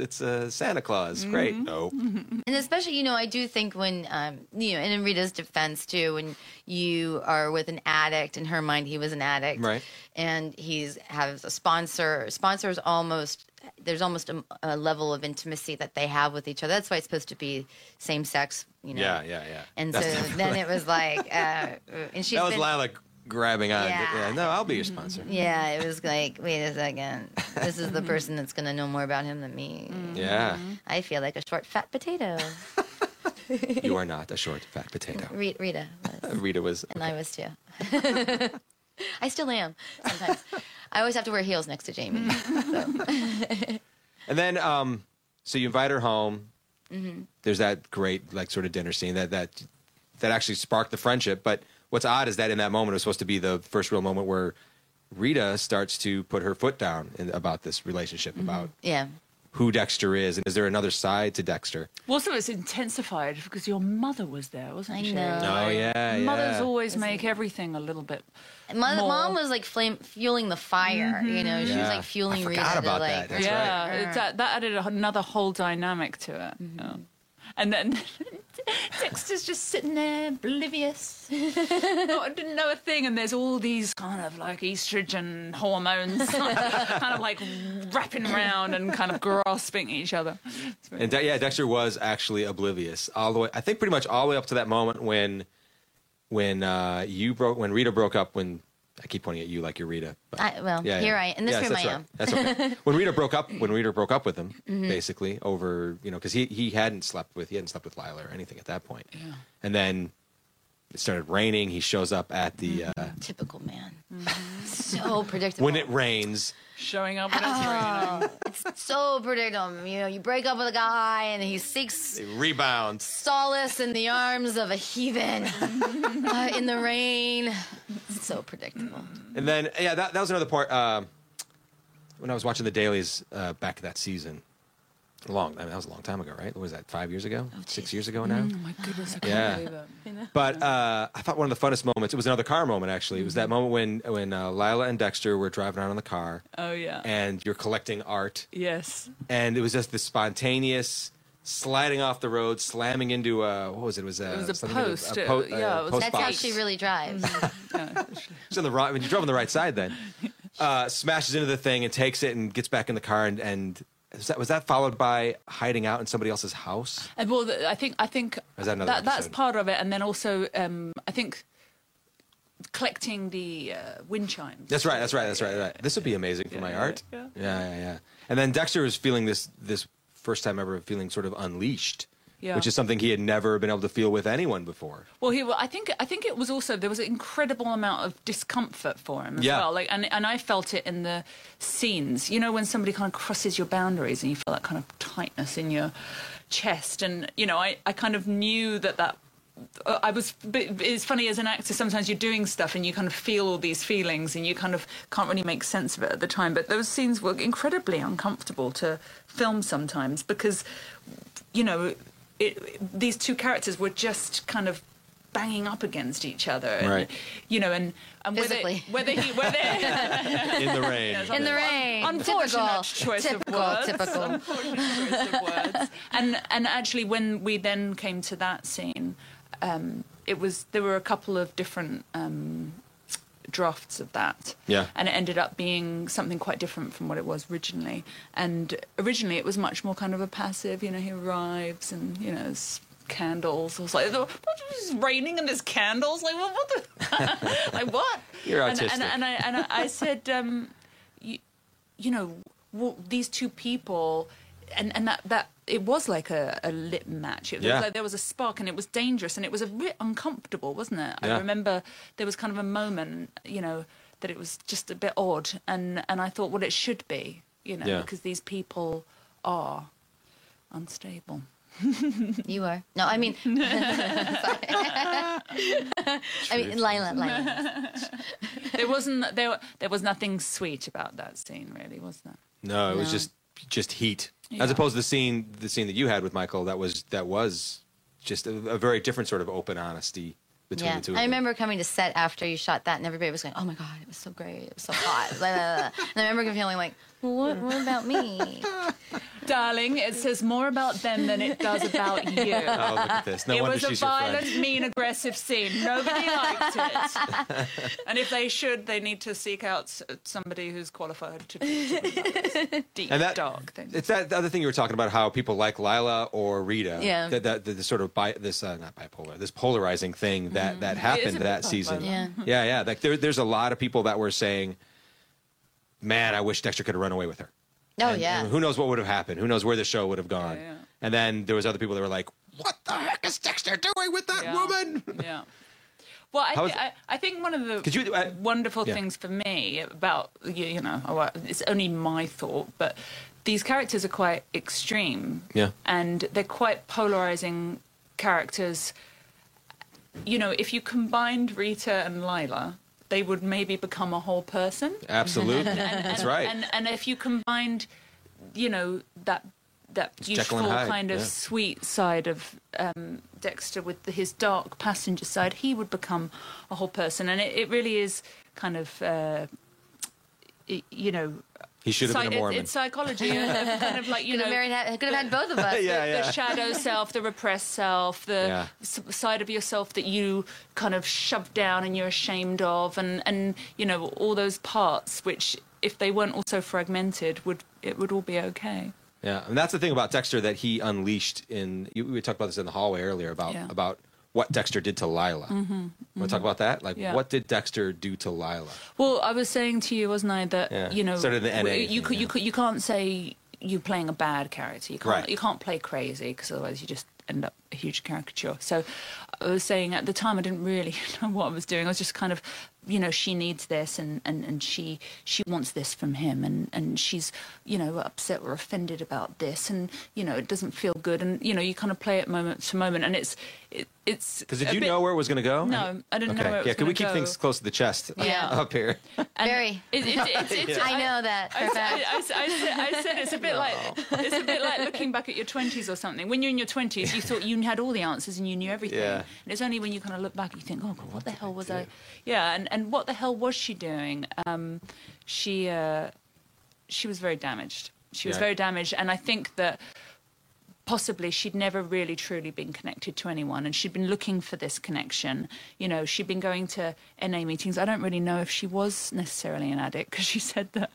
Santa Claus. Great. No. And especially, I do think when, and in Rita's defense too, when you are with an addict, in her mind he was an addict, right? And has a sponsor. Sponsors there's almost a level of intimacy that they have with each other. That's why it's supposed to be same sex, Yeah. And that's so then it was like, and she's that was Lila grabbing on. Yeah. No, I'll be your sponsor. Yeah, it was like, wait a second. This is the person that's going to know more about him than me. Yeah. I feel like a short, fat potato. You are not a short, fat potato. Rita was. Rita was. And I was too. I still am sometimes. I always have to wear heels next to Jamie. So. And then, so you invite her home. There's that great, sort of dinner scene that actually sparked the friendship. But what's odd is that in that moment, it was supposed to be the first real moment where Rita starts to put her foot down about this relationship, about who Dexter is, and is there another side to Dexter? Well, so it's intensified because your mother was there, wasn't she? I know. Oh, yeah. Mothers always make everything a little bit Mom was like fueling the fire, She was like fueling Rita. I forgot about to, that. That's right. That added another whole dynamic to it. Yeah. And then Dexter's just sitting there, oblivious. I didn't know a thing. And there's all these kind of estrogen hormones kind of wrapping around and kind of grasping each other. And Dexter was actually oblivious all the way. I think pretty much all the way up to that moment when Rita broke up. When I keep pointing at you like you're Rita. But, here I in this room I am. That's okay. When Rita broke up with him, basically over because he hadn't slept with Lila or anything at that point. Yeah. And then it started raining. He shows up at the typical man. So predictable. When it rains. Showing up when it's raining. It's so predictable. You break up with a guy and he seeks rebounds, solace in the arms of a heathen in the rain. It's so predictable. And then that was another part. When I was watching the dailies back that season, that was a long time ago, right? What was that, 5 years ago? 6 years ago now? Oh my goodness, I can't believe it. But I thought one of the funnest moments, it was another car moment actually. It was that moment when Lila and Dexter were driving around in the car. Oh yeah. And you're collecting art. Yes. And it was just this spontaneous sliding off the road, slamming into what was it? It was a post. Post that's box. how she really drives. She's on the right. When you drove on the right side, then smashes into the thing and takes it and gets back in the car and was that followed by hiding out in somebody else's house? Well, I think that's part of it, and then also I think collecting the wind chimes. That's right. This would be amazing for my art. Yeah. And then Dexter was feeling this first time ever feeling sort of unleashed. Yeah. Which is something he had never been able to feel with anyone before. Well, I think it was also there was an incredible amount of discomfort for him as well. And I felt it in the scenes. When somebody kind of crosses your boundaries and you feel that kind of tightness in your chest, and I kind of knew that. It's funny as an actor, sometimes you're doing stuff and you kind of feel all these feelings and you kind of can't really make sense of it at the time. But those scenes were incredibly uncomfortable to film sometimes because, these two characters were just kind of banging up against each other, and, Right. you know, and Physically. whether he In the rain. In the rain. unfortunate choice of words. Typical. Unfortunate choice of words. And actually, when we then came to that scene, there were a couple of different drafts of that. Yeah. And it ended up being something quite different from what it was originally. And originally, it was much more kind of a passive. You know, he arrives and there's candles. I was like, it's raining and there's candles. Like, what the? Like what? You're autistic. And I said, these two people, and that it was like a lit match. It was like there was a spark, and it was dangerous, and it was a bit uncomfortable, wasn't it? Yeah. I remember there was kind of a moment, that it was just a bit odd, and I thought, well, it should be, because these people are unstable. You are. No, I mean... Lila. There was nothing sweet about that scene, really, was there? No, it was just heat. As opposed to the scene that you had with Michael, that was just a very different sort of open honesty between the two of them. I remember coming to set after you shot that, and everybody was going, "Oh my God, it was so great, it was so hot." Blah, blah, blah. And I remember feeling like, well, what about me? Darling, it says more about them than it does about you. Oh, look at this. No it wonder was a she's your friend. violent, mean, aggressive scene. Nobody liked it. And if they should, they need to seek out somebody who's qualified to talk to them. Deep, dark things. It's that other thing you were talking about, how people like Lila or Rita. Yeah. The sort of not bipolar, this polarizing thing that happened that season. Yeah. Yeah. Like there's a lot of people that were saying, man, I wish Dexter could have run away with her. Oh, And who knows what would have happened? Who knows where the show would have gone? Yeah. And then there was other people that were like, what the heck is Dexter doing with that woman? Yeah. Well, I think one of the wonderful things for me about, it's only my thought, but these characters are quite extreme. Yeah. And they're quite polarizing characters. If you combined Rita and Lila, they would maybe become a whole person. Absolutely. That's right. And if you combined, that beautiful kind of sweet side of Dexter with his dark passenger side, he would become a whole person. And it really is kind of, he should have been a Mormon. It's psychology, kind of like, Could have had both of us. The shadow self, the repressed self, the side of yourself that you kind of shove down and you're ashamed of, and all those parts which, if they weren't also fragmented, it would all be okay. Yeah, and that's the thing about Dexter that he unleashed we talked about this in the hallway earlier about what Dexter did to Lila. Mm-hmm. Want to talk about that? Like, what did Dexter do to Lila? Well, I was saying to you, wasn't I, that sort of the NA you can't say you're playing a bad character. You can't play crazy, because otherwise you just end up a huge caricature. So I was saying at the time I didn't really know what I was doing. I was just kind of, she needs this, and she wants this from him, and she's, upset or offended about this, and, it doesn't feel good, and, you kind of play it moment to moment, and it's because did you know where it was going to go? No, I didn't know where it was going to go. Can we keep things close to the chest up here? Very. I know that. I said it's a bit like looking back at your 20s or something. When you're in your 20s, you thought you had all the answers and you knew everything. Yeah. And it's only when you kind of look back and you think, oh God, what the hell was I? Yeah, and what the hell was she doing? She was very damaged. She was very damaged, and I think that possibly she'd never really truly been connected to anyone, and she'd been looking for this connection. She'd been going to NA meetings. I don't really know if she was necessarily an addict, because she said that,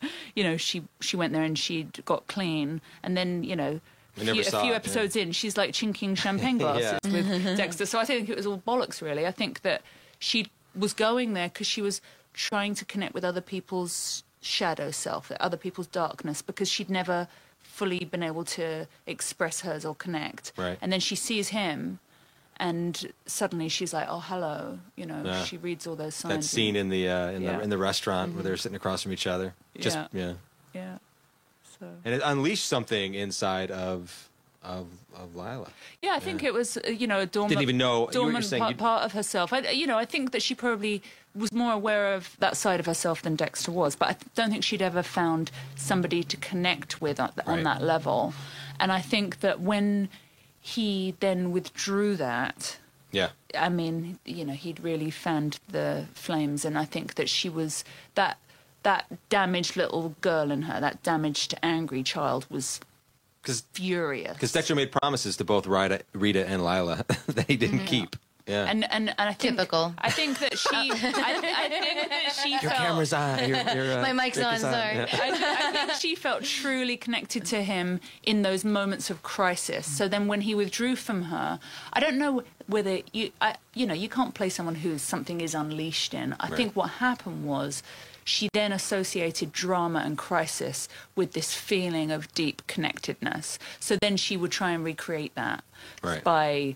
she went there and she'd got clean, and then, a few episodes in, she's like chinking champagne glasses with Dexter. So I think it was all bollocks, really. I think that she was going there because she was trying to connect with other people's shadow self, other people's darkness, because she'd never fully been able to express hers or connect. Right. And then she sees him, and suddenly she's like, oh, hello. She reads all those signs. That scene in the restaurant where they're sitting across from each other. Yeah. So. And it unleashed something inside of Lila. Yeah, I think it was, a dormant, didn't even know dormant part of herself. I think that she probably was more aware of that side of herself than Dexter was, but I don't think she'd ever found somebody to connect with on that level. And I think that when he then withdrew that, Yeah. I mean, you know, he'd really fanned the flames, and I think that she was that damaged little girl in her, that damaged, angry child, was furious. Because Dexter made promises to both Rita and Lila that he didn't keep. Yeah. And I think Typical. I think that she. I think that she Your felt. camera's on. My mic's on, sorry. Yeah. I think she felt truly connected to him in those moments of crisis. So then, when he withdrew from her, I don't know whether you can't play someone who something is unleashed in. I think what happened was, she then associated drama and crisis with this feeling of deep connectedness. So then she would try and recreate that by,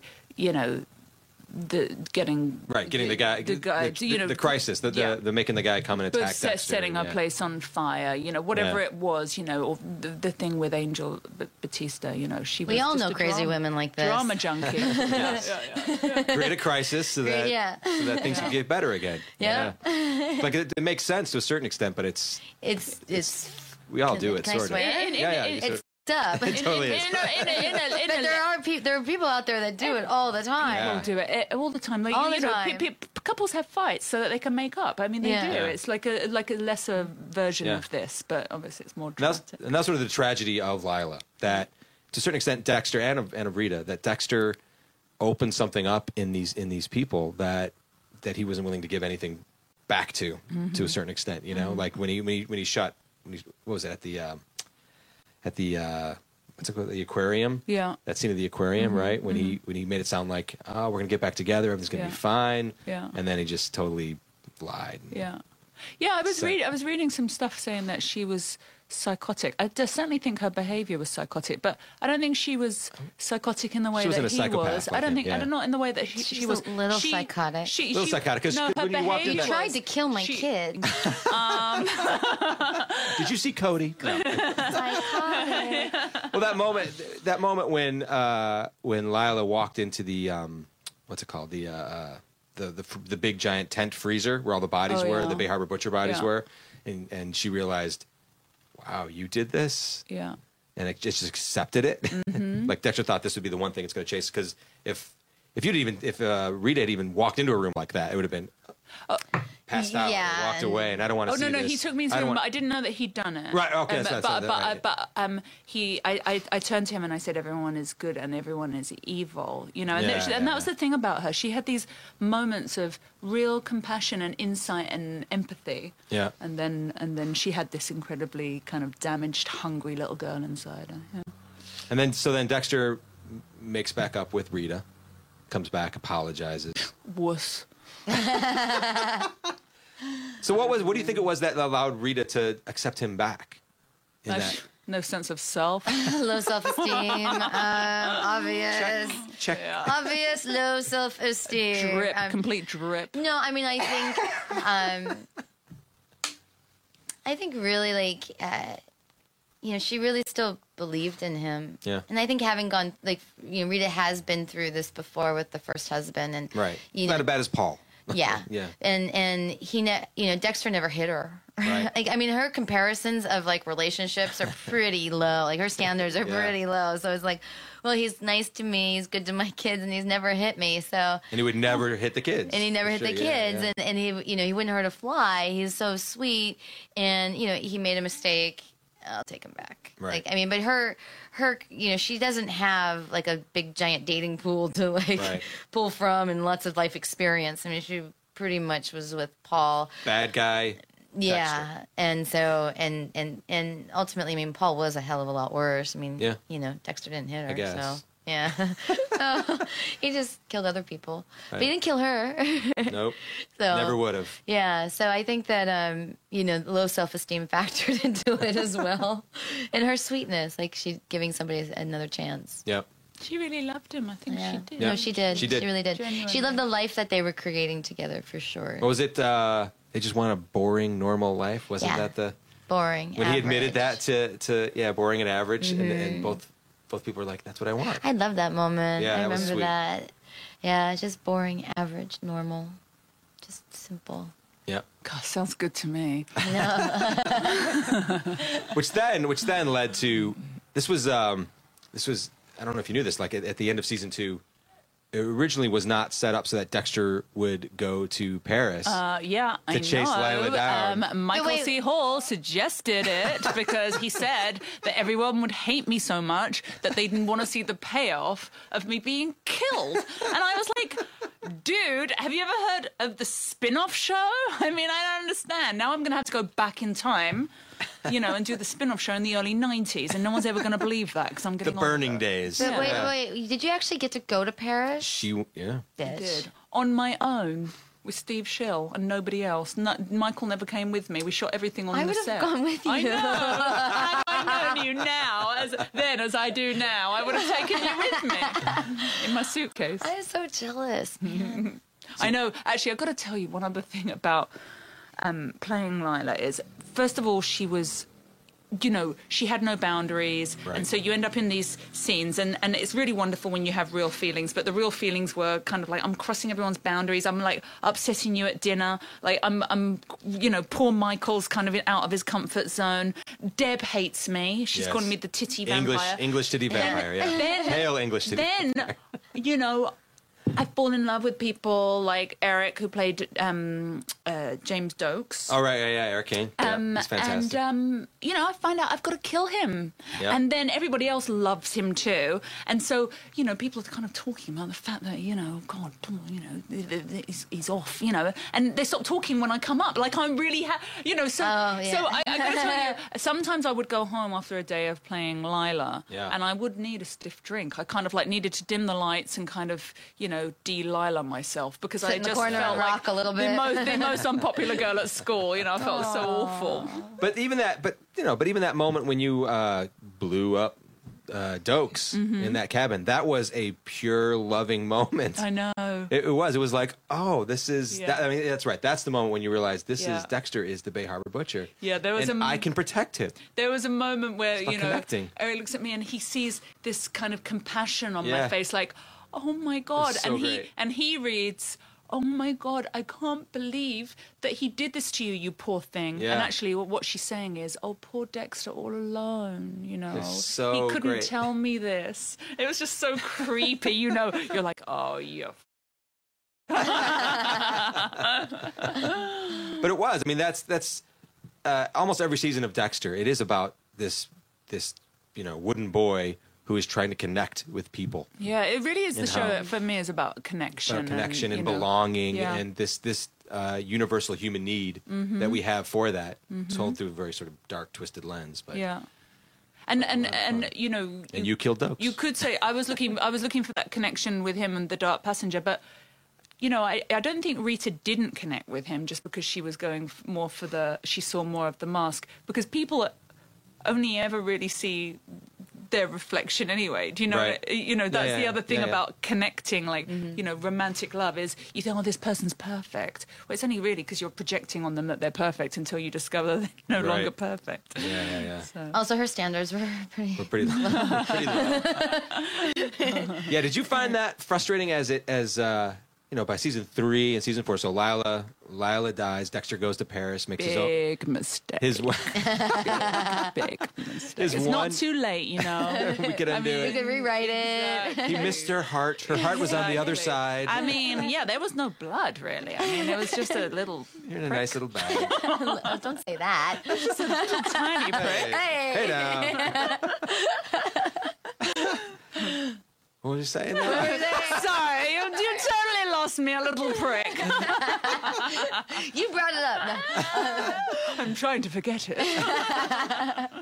getting the guy, the crisis, the making the guy come and attack Dexter, setting our place on fire, whatever it was, or the thing with Angel Batista, she was. We all just know a crazy women like this. drama junkie. Create a crisis so that things can get better again. Yeah. Like it makes sense to a certain extent, but it's we all do it can I sort of. swear? Yeah. Up. It totally is. But there are people out there that do it all the time. Yeah. People do it all the time. Like, All the time. Couples have fights so that they can make up. I mean, they do. Yeah. It's like a lesser version of this, but obviously it's more dramatic. And that's sort of the tragedy of Lila, that to a certain extent Dexter and of Rita, that Dexter opened something up in these people that he wasn't willing to give anything back to a certain extent. Like when he shot, what was it, at the what's it called, the aquarium? Yeah. That scene of the aquarium, right? When he made it sound like, oh, we're gonna get back together, everything's gonna be fine. Yeah. And then he just totally lied. Yeah. I was reading some stuff saying that she was psychotic. I certainly think her behavior was psychotic, but I don't think she was psychotic in the way that wasn't a he psychopath was. like I don't him, think. yeah. I don't know in the way that she was a little psychotic. Little psychotic, 'cause no, her when you walked in behavior that- He tried to kill my kid. Did you see Cody? No. Psychotic. Well, that moment when Lila walked into the what's it called, the big giant tent freezer where all the bodies were, the Bay Harbor Butcher bodies were, and she realized, wow, you did this? Yeah. And it just accepted it. Like Dexter thought this would be the one thing it's going to chase, because if Rita had even walked into a room like that, it would have been passed out, Yeah. or walked away, and I don't want to see No, this. he took me into a room, but I didn't know that he'd done it. Right, okay, that's right. I turned to him and I said, everyone is good and everyone is evil, and Yeah, that was the thing about her. She had these moments of real compassion and insight and empathy. Yeah. And then she had this incredibly kind of damaged, hungry little girl inside her. Yeah. And then Dexter makes back up with Rita, comes back, apologizes. Wuss. So what do you think it was that allowed Rita to accept him back? No sense of self. Low self-esteem. Obvious. Check. Obvious low self-esteem. Drip. Complete drip. No, I mean, I think really, like, she really still believed in him. Yeah. And I think having gone, like, Rita has been through this before with the first husband, and Right. Not as bad as Paul. Yeah. Yeah. And he, Dexter never hit her. Right. Like, I mean, her comparisons of like relationships are pretty low. Like her standards are pretty low. So it's like, well, he's nice to me, he's good to my kids, and he's never hit me. So. And he would never hit the kids. And he never hit the kids, and he, he wouldn't hurt a fly. He's so sweet, and he made a mistake. I'll take him back. Right. Like, I mean, but her, she doesn't have like a big giant dating pool to like pull from and lots of life experience. I mean, she pretty much was with Paul. Bad guy. Yeah. Dexter. And so, and ultimately, I mean, Paul was a hell of a lot worse. I mean, Dexter didn't hit her. I guess. So. Yeah. So, he just killed other people. But he didn't kill her. Nope. So, never would have. Yeah. So I think that, low self-esteem factored into it as well. And her sweetness, like she giving somebody another chance. Yep. She really loved him. I think she did. No, she did. She did. She really did. Genuinely. She loved the life that they were creating together, for sure. What was it? They just want a boring, normal life? Wasn't that the... Boring. When he admitted average. that to boring and average, and both people were like, that's what I want. I love that moment. Yeah, I that was remember sweet. that. Yeah, just boring, average, normal. Just simple. Yeah. God, sounds good to me. Which then led to this was I don't know if you knew this, like at the end of season 2, originally was not set up so that Dexter would go to Paris. Yeah, I know. To chase Lila down. Michael Wait. C. Hall suggested it because he said that everyone would hate me so much that they didn't want to see the payoff of me being killed. And I was like, dude, have you ever heard of the spin-off show? I mean, I don't understand. Now I'm going to have to go back in time, and do the spin-off show in the early 90s, and no one's ever going to believe that because I'm The getting Burning older. Days. But Yeah. wait. Did you actually get to go to Paris? Yeah. Bitch. Did on my own with Steve Schill and nobody else. Michael never came with me. We shot everything on I the would set. have gone with you. I know. Had I known you now as I do now, I would have taken you with me in my suitcase. I was so jealous. Man. I know. Actually, I've got to tell you one other thing about playing Lila is, first of all, she was, she had no boundaries. Right. And so you end up in these scenes and it's really wonderful when you have real feelings. But the real feelings were kind of like, I'm crossing everyone's boundaries. I'm like upsetting you at dinner. Like I'm poor Michael's kind of out of his comfort zone. Deb hates me. She's Yes. calling me the titty vampire. English titty vampire, yeah. Then- Hail English titty Then, I fall in love with people like Eric, who played James Dokes. Oh, right, yeah, Eric Kane. Yeah, he's fantastic. And, I find out I've got to kill him. Yeah. And then everybody else loves him too. And so, people are kind of talking about the fact that, God, he's off, and they stop talking when I come up. Like, I'm really, so I got to tell you, sometimes I would go home after a day of playing Lila, and I would need a stiff drink. I kind of needed to dim the lights and kind of, de-Lila myself because Sit I in the just corner felt and like rock a little bit. the most unpopular girl at school. I felt so awful. But even that moment when you blew up Dokes in that cabin, that was a pure loving moment. I know. It was. It was like, oh, this is. Yeah. That, I mean, that's right. That's the moment when you realize this Yeah. is Dexter is the Bay Harbor Butcher. Yeah, there was and I can protect him. There was a moment where, It's about connecting. Eric looks at me and he sees this kind of compassion on my Yeah. face, like, oh my God. It's so and great. he reads, oh my God, I can't believe that he did this to you, you poor thing. Yeah. And actually what she's saying is, oh, poor Dexter all alone, It's so he couldn't great. tell me this. It was just so creepy, You're like, oh, yeah. But it was. I mean, that's almost every season of Dexter. It is about this wooden boy who is trying to connect with people. Yeah, it really is the And show how- that for me is about connection. About connection and you know, belonging yeah. and this universal human need that we have for that, told through a very sort of dark, twisted lens. But Yeah. And And you killed Dokes. You could say I was looking for that connection with him and the Dark Passenger, but I don't think Rita didn't connect with him just because she was going more for she saw more of the mask, because people only ever really see their reflection anyway. Do you know? Right. That's the yeah, other thing yeah. about connecting, like romantic love is you think, oh, this person's perfect. Well, it's only really because you're projecting on them that they're perfect until you discover they're no Right. longer perfect. Yeah. So. Also, her standards were pretty. We're pretty low. Pretty low. Yeah, did you find that frustrating as by season 3 and season 4? So Lila dies. Dexter goes to Paris, makes Big mistake. his Big mistake. His It's one- not too late, we could undo You it. could rewrite it. He missed her heart. Her heart was on the other side. I mean, yeah, there was no blood, really. I mean, it was just a little You're in a nice little bag. Oh, don't say that. tiny prick. Hey now. What was you saying there? Sorry, you totally lost me, a little prick. You brought it up. I'm trying to forget it. We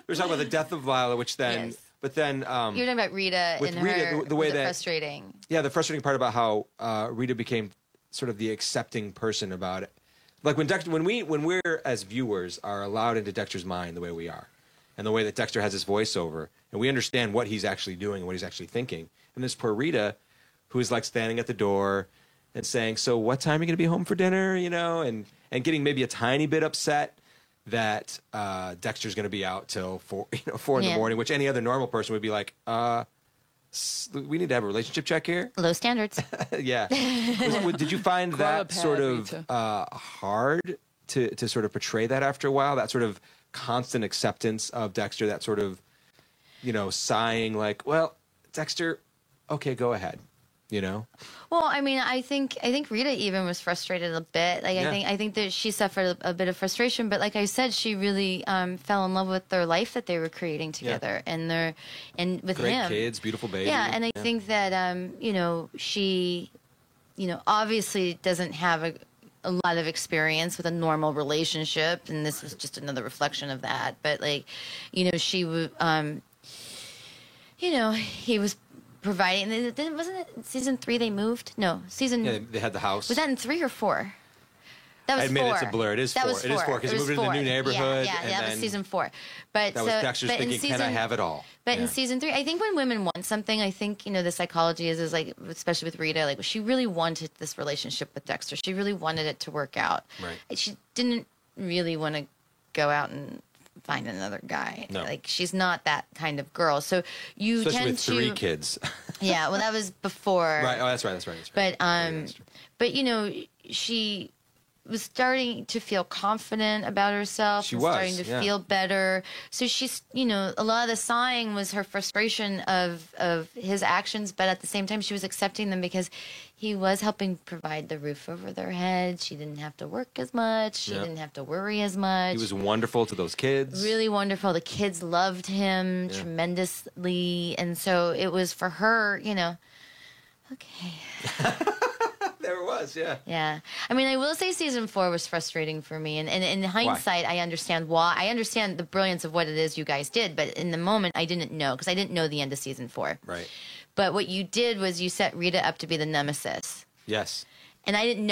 were talking about the death of Lila, which then, Yes. but then, You're talking about Rita With and Rita, her. the way was it that- frustrating. yeah, the frustrating part about how Rita became sort of the accepting person about it. Like when we're as viewers are allowed into Dexter's mind the way we are, and the way that Dexter has his voiceover, and we understand what he's actually doing and what he's actually thinking. And this poor Rita, who is like standing at the door and saying, "So what time are you going to be home for dinner?" And getting maybe a tiny bit upset that Dexter's going to be out till 4 in the Yeah. morning, which any other normal person would be like, we need to have a relationship check here. Low standards. Yeah. Did you find Grow a that pair, sort of Rita. hard to sort of portray that after a while? That sort of constant acceptance of Dexter, that sort of, sighing like, well, Dexter, okay, go ahead. you know? Well, I mean, I think Rita even was frustrated a bit. Like, Yeah. I think that she suffered a bit of frustration. But like I said, she really fell in love with their life that they were creating together, and with Great him. kids, beautiful baby. Yeah, and I think that she, obviously doesn't have a lot of experience with a normal relationship, and this was just another reflection of that. But like, she would, he was providing. Wasn't it season 3 they moved? No, season. Yeah, they had the house. Was that in 3 or 4? That was I admit 4. it's a blur. It is that 4. Was It is 4 4 because It you was moved into the new 4. neighborhood. Yeah, and that then was season 4. But that was Dexter's thinking, can I have it all? But in season 3, I think when women want something, I think, the psychology is like, especially with Rita, like she really wanted this relationship with Dexter. She really wanted it to work out. Right. She didn't really want to go out and find another guy. No. Like she's not that kind of girl. So you Especially tend with to 3 kids. Yeah, well that was before. Right. Oh, that's right. But That's true. but she was starting to feel confident about herself. She and was, starting to yeah. feel better. So she's, a lot of the sighing was her frustration of his actions, but at the same time she was accepting them because he was helping provide the roof over their heads. She didn't have to work as much. She Yeah. didn't have to worry as much. He was wonderful to those kids. Really wonderful. The kids loved him tremendously. And so it was for her, okay. There it was, yeah. Yeah. I mean, I will say season 4 was frustrating for me. And in hindsight, I understand why. I understand the brilliance of what it is you guys did. But in the moment, I didn't know because I didn't know the end of season 4. Right. But what you did was you set Rita up to be the nemesis. Yes. And I didn't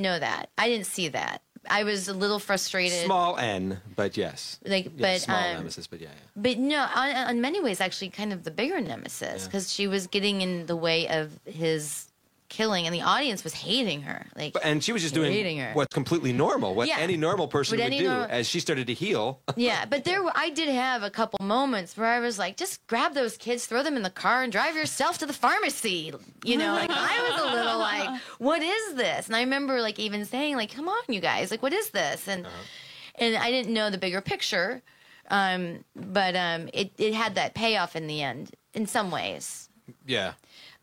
know that. I didn't see that. I was a little frustrated. Small N, but yes. Small nemesis, but yeah. But no, on many ways, actually, kind of the bigger nemesis because she was getting in the way of his killing, and the audience was hating her. And she was just hating doing her. what's completely normal, what Yeah. any normal person What would any do normal- as she started to heal. Yeah, but I did have a couple moments where I was like, just grab those kids, throw them in the car, and drive yourself to the pharmacy. I was a little like, what is this? And I remember even saying come on, you guys, what is this? And and I didn't know the bigger picture, but it had that payoff in the end in some ways. Yeah.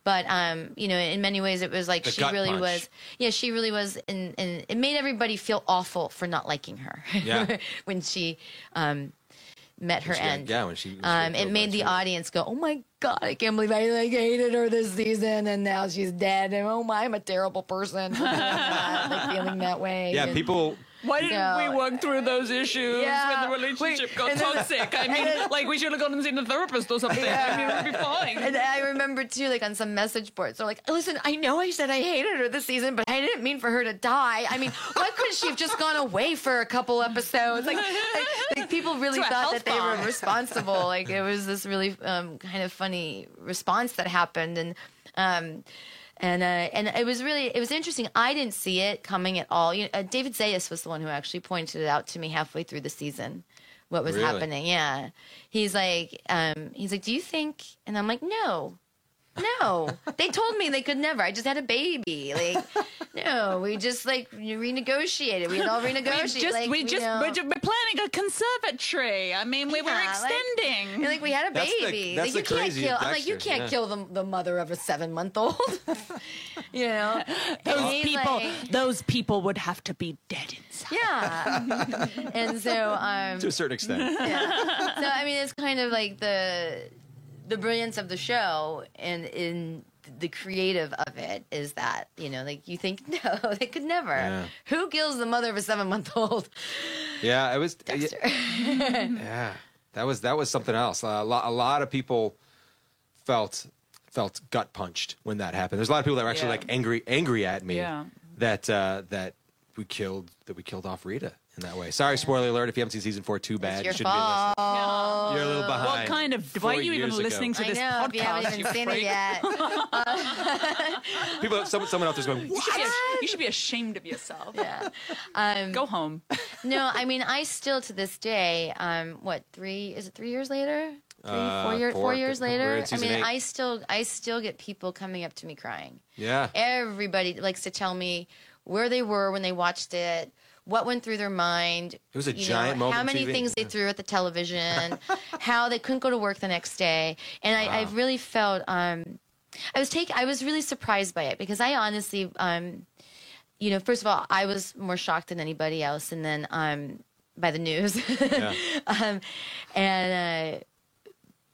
But in many ways, it was like The she gut really punch. was. Yeah, she really was, and it made everybody feel awful for not liking her. Yeah. When she met her end. Yeah, when she It made the audience go, "Oh my God, I can't believe I hated her this season, and now she's dead, and oh my, I'm a terrible person." Feeling that way. Yeah, And- people. Why didn't we work through those issues Yeah. when the relationship got and then- toxic? I mean, we should have gone and seen a therapist or something. I mean, it would be fine. And I remember too, on some message boards, they're like, "Listen, I know I said I hated her this season, but I didn't mean for her to die. I mean, why couldn't she have just gone away for a couple episodes?" Like people really To a thought health that they were bar. responsible. It was this really kind of funny response that happened, and it was interesting. I didn't see it coming at all. David Zayas was the one who actually pointed it out to me halfway through the season, what was Really? happening. Yeah, he's like, "Do you think?" And I'm like, "No, they told me they could never. I just had a baby. No, we just renegotiated. We had all renegotiated. We're planning a conservatory. I mean, we were Yeah, extending. we had a That's the- baby. that's you the can't crazy kill. of I'm like, you Dexter, can't yeah. kill the mother of a 7-month-old. And Those people would have to be dead inside. yeah. And so, To a certain extent. yeah. So I mean, it's kind of like the brilliance of the show and in the creative of it is that you think no, they could never. Yeah. Who kills the mother of a 7-month-old? Yeah, it was. Dexter. Yeah, that was something else. A lot of people felt gut punched when that happened. There's a lot of people that were actually angry at me Yeah. that we killed off Rita in that way. Sorry, spoiler alert. If you haven't seen season 4, too bad. Your You shouldn't be listening. fault. You're a little behind. What kind of? Why are 4 you even years ago. listening to I this know. podcast? If you haven't even seen it yet. Someone else is going. What? You should be ashamed of yourself. Yeah. Go home. No, I mean, I still to this day, 3 years later? 4 years We're later? in I season mean, 8. I still get people coming up to me crying. Yeah. Everybody likes to tell me where they were when they watched it, what went through their mind. It was a giant moment How on many TV. things they threw at the television, how they couldn't go to work the next day. And I've really felt I was really surprised by it because I honestly, first of all, I was more shocked than anybody else, and then by the news,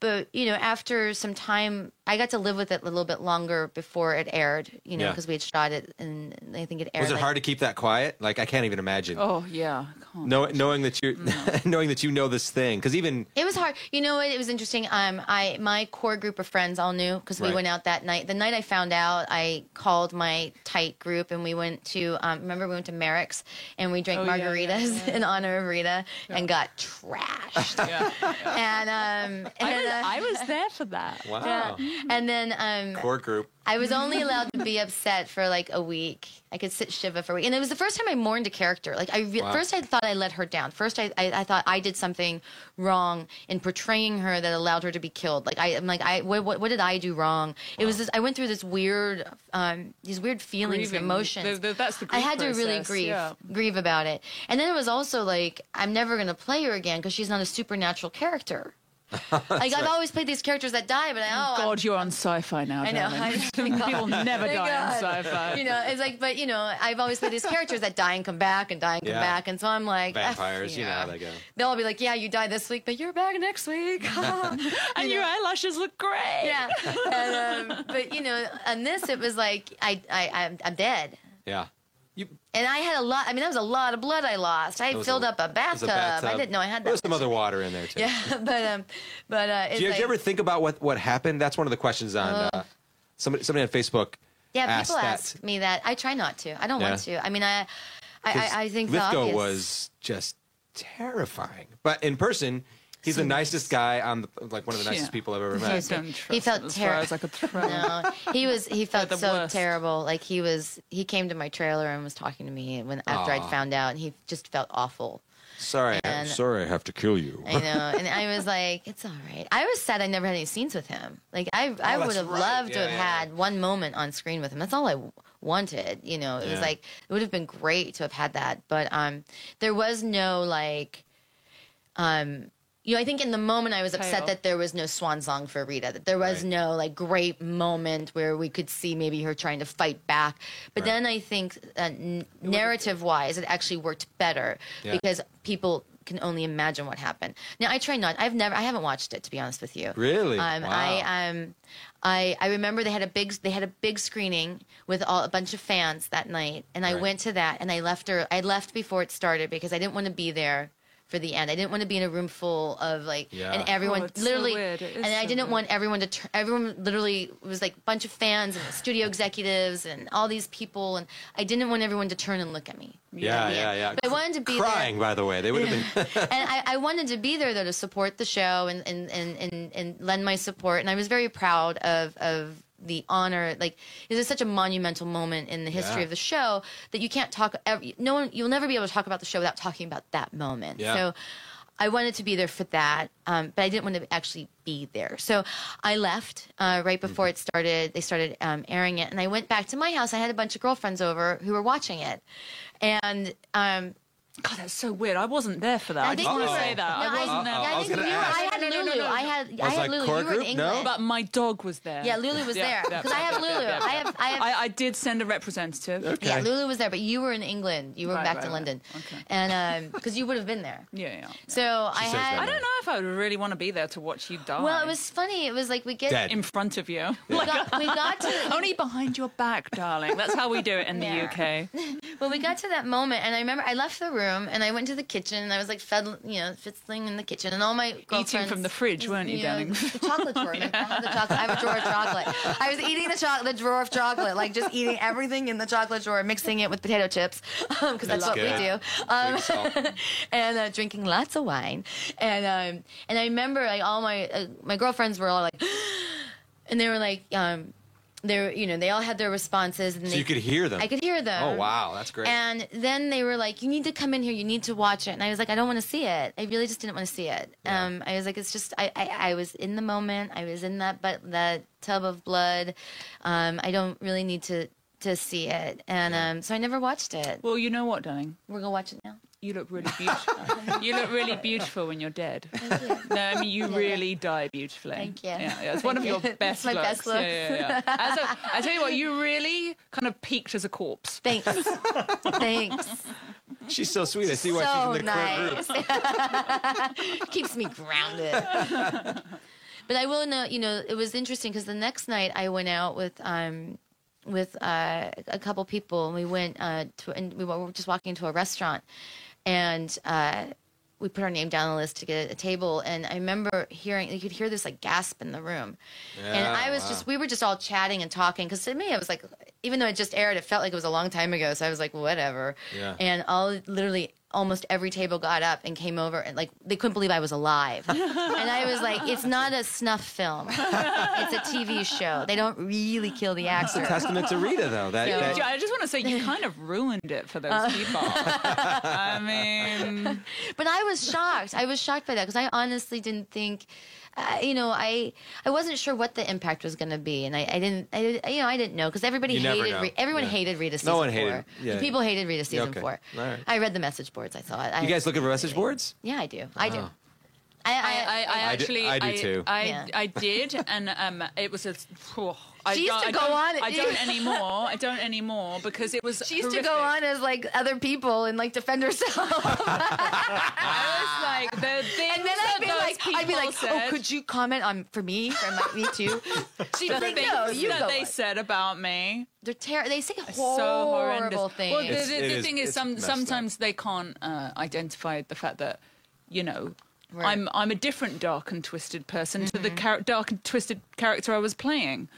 but after some time, I got to live with it a little bit longer before it aired. Because we had shot it, and I think it aired. Was it hard to keep that quiet? Like, I can't even imagine. Oh yeah, knowing that you knowing that you know this thing, because even it was hard. You know what? It was interesting. My core group of friends all knew because we went out that night. The night I found out, I called my tight group, and we went to remember we went to Merrick's and we drank margaritas in honor of Rita and got trashed. And I was there for that. wow, and then core group. I was only allowed to be upset for like a week. I could sit Shiva for a week. And it was the first time I mourned a character. Like first I thought I let her down. First I thought I did something wrong in portraying her that allowed her to be killed. Like I'm like what did I do wrong? It was this, I went through this these weird feelings, Grieving. Emotions. That's the grief I had to process. really grieve about it. And then it was also like I'm never going to play her again because she's not a supernatural character. Like I've always played these characters that die, but God, you're on sci-fi now. I know. People never die on sci-fi. It's like, but I've always played these characters that die and come back and die and come back, and so I'm like vampires. You know how they go. They'll all be like, yeah, you died this week, but you're back next week, and your eyelashes look great. Yeah, and, but on this it was like I'm dead. Yeah. And I had a lot. I mean, that was a lot of blood I lost. I filled up a bathtub. I didn't know I had that. There was some other water in there too. Yeah, but did you ever think about what happened? That's one of the questions on somebody on Facebook. Yeah, people ask me that. I try not to. I don't want to. I mean, I think Lithgow was just terrifying, but in person. He's the nicest guy one of the nicest people I've ever met. He felt terrible. No, he felt so worst. terrible. Like he came to my trailer and was talking to me after I'd found out, and he just felt awful. Sorry, I'm sorry I have to kill you. I know, and I was like, it's all right. I was sad I never had any scenes with him. Like I would have loved to have had one moment on screen with him. That's all I wanted. It was like it would have been great to have had that, but there was no like. I think in the moment I was upset that there was no swan song for Rita, that there was no like great moment where we could see maybe her trying to fight back. But then I think narrative-wise, it actually worked better because people can only imagine what happened. Now I try not. I haven't watched it, to be honest with you. Really? Wow. I remember they had a big screening with a bunch of fans that night, and I went to that, and I left before it started because I didn't want to be there for the end. I didn't want to be in a room full of and everyone literally, and I didn't want everyone to everyone literally was like a bunch of fans and studio executives and all these people, and I didn't want everyone to turn and look at me. Yeah. But I wanted to be crying, there. by the way. They would have been. And I wanted to be there though to support the show and lend my support, and I was very proud of the honor. Like, it is such a monumental moment in the history of the show that you can't talk. You'll never be able to talk about the show without talking about that moment. Yeah. So I wanted to be there for that, but I didn't want to actually be there. So I left right before it started. They started airing it, and I went back to my house. I had a bunch of girlfriends over who were watching it, and God, that's so weird. I wasn't there for that. I just want to say that. No, I wasn't there. I think I had Lulu. I had Lulu. You were in England. No? But my dog was there. Yeah, Lulu was there because I have Lulu. I did send a representative. Okay. Yeah, Lulu was there, but you were in England. You were back to London, Okay. and because you would have been there. Yeah. So I I don't know if I would really want to be there to watch you die. Well, it was funny. It was like we get Dead. in front of you. we got to Only behind your back, darling. That's how we do it in the UK. Well, we got to that moment, and I remember I left the room and I went to the kitchen, and I was like fiddling in the kitchen, and all my girlfriends Eating from the fridge, weren't you, darling? The chocolate drawer. I have the chocolate. I have a drawer of chocolate. I was eating the drawer of chocolate, like just eating everything in the chocolate drawer, mixing it with potato chips, because that's what we do. And drinking lots of wine, and I remember like all my girlfriends were all like, and they were like. They all had their responses, and So you could hear them. I could hear them. Oh wow, that's great. And then they were like, "You need to come in here. You need to watch it." And I was like, "I don't want to see it. I really just didn't want to see it." Yeah. I was like, "It's just I was in the moment. I was in that tub of blood. I don't really need to see it." And so I never watched it. Well, you know what, darling? We're gonna watch it now. you look really beautiful. You look really beautiful when you're dead. No, I mean you really die beautifully. Thank you. Yeah, it's one of your best my looks. best looks. Yeah. I tell you what, you really kind of peaked as a corpse. Thanks. Thanks. She's so sweet. I see why So she's in the core nice. group. Keeps me grounded. But I will know, it was interesting because the next night I went out with a couple people, and we went and we were just walking into a restaurant, and we put our name down on the list to get a table. And I remember you could hear this like gasp in the room, and I was we were just all chatting and talking because to me it was like, even though it just aired, it felt like it was a long time ago. So I was like, whatever. Yeah. And literally almost every table got up and came over, and like they couldn't believe I was alive. And I was like, it's not a snuff film. It's a TV show. They don't really kill the actor. It's a testament to Rita, though. I just want to say you kind of ruined it for those people. I mean, but I was shocked. I was shocked by that because I honestly didn't think. I wasn't sure what the impact was going to be, and I didn't know because everybody hated Rita season 4. No one hated. Yeah. People hated Rita season 4. All right. I read the message boards. I saw it. You guys looking for message boards? Yeah, I do. I do. I do too. Yeah. I did, and it was a. She used to go on. I don't anymore. I don't anymore because it was. She used horrific. to go on as like other people and like defend herself. I was like the things and then I'd be like, said, oh, could you comment on for me too? She'd the be like, things no, you that go they on. said about me. They say So horrendous. horrible things. Well, the thing is, sometimes up. they can't identify the fact that Right. I'm a different dark and twisted person to the dark and twisted character I was playing,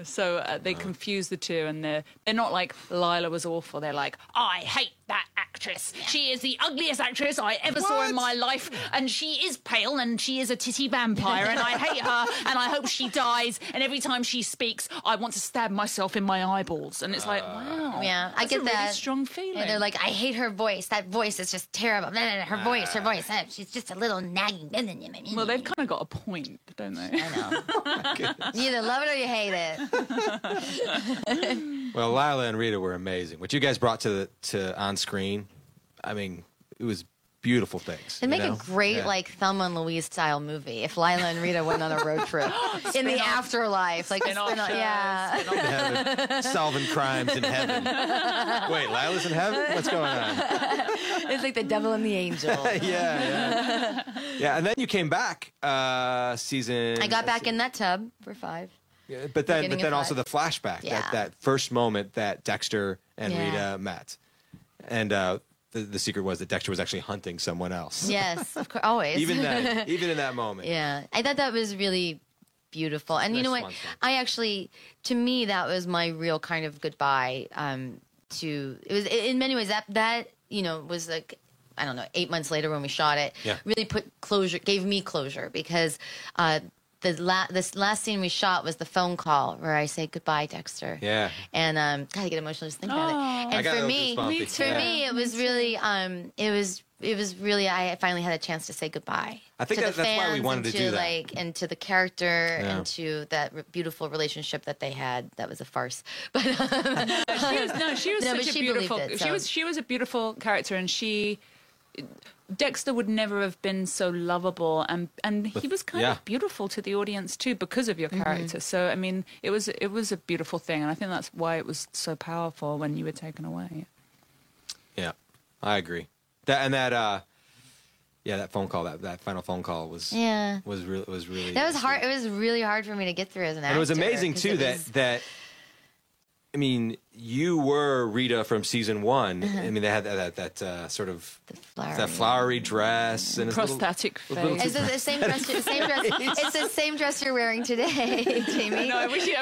So they confuse the two, and they're not like Lila was awful. They're like, I hate that actress. She is the ugliest actress I ever saw in my life, and she is pale, and she is a titty vampire, and I hate her, and I hope she dies. And every time she speaks, I want to stab myself in my eyeballs. And it's like, wow, yeah, I that's get a really that strong feeling. And they're like, I hate her voice. That voice is just terrible. Her voice. She's just a little nagging. Well, they've kind of got a point, don't they? I know. You either love it or you hate it. Well, Lila and Rita were amazing. What you guys brought to on screen, I mean, it was beautiful things. It'd make a great like Thelma and Louise style movie if Lila and Rita went on a road trip in the afterlife, like heaven, solving crimes in heaven. Wait, Lila's in heaven? What's going on? It's like the devil and the angel. Yeah. And then you came back season. I got back in that tub for 5. Yeah, but then also the flashback, Yeah. that first moment that Dexter and Rita met, and the secret was that Dexter was actually hunting someone else. Yes, of course, always. even in that moment. Yeah, I thought that was really beautiful. And you know what? To me, that was my real kind of goodbye. It was in many ways that was like, I don't know, 8 months later when we shot it. Yeah. Really gave me closure because. This last scene we shot was the phone call where I say goodbye, Dexter. Yeah. And God, I get emotional just thinking about it. And for me, it was really, it was really, I finally had a chance to say goodbye. I think that's why we wanted to do that. And to the character and to that beautiful relationship that they had. That was a farce. But she was such a beautiful. She was a beautiful character, and Dexter would never have been so lovable, and he was kind of beautiful to the audience too because of your character. So I mean, it was a beautiful thing, and I think that's why it was so powerful when you were taken away. Yeah, I agree. That phone call, that final phone call was really that was hard. It was really hard for me to get through as an actor. And it was amazing too that. I mean, you were Rita from season 1. I mean, they had that sort of that flowery dress and prosthetic face. It's the same dress. It's the same dress you're wearing today, Jamie. No, I wish they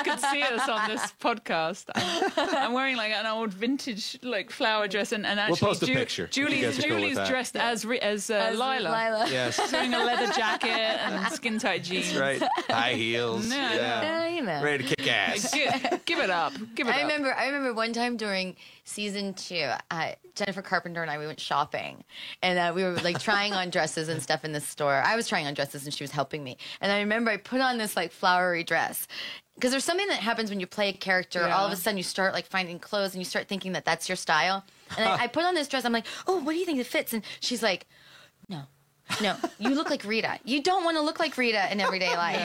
could see us on this podcast. I'm wearing like an old vintage like flower dress, and actually we'll post a picture. Julie's dressed as Lila. Yes, wearing a leather jacket and skin tight jeans. That's right. High heels. No. Ready to kick ass. Give it up. Give it up. I remember one time during season 2, Jennifer Carpenter and I, we went shopping, and we were like trying on dresses and stuff in the store. I was trying on dresses and she was helping me. And I remember I put on this like flowery dress. Because there's something that happens when you play a character. All of a sudden you start like finding clothes and you start thinking that that's your style. And I put on this dress. I'm like, oh, what do you think it fits? And she's like, no, you look like Rita. You don't want to look like Rita in everyday life.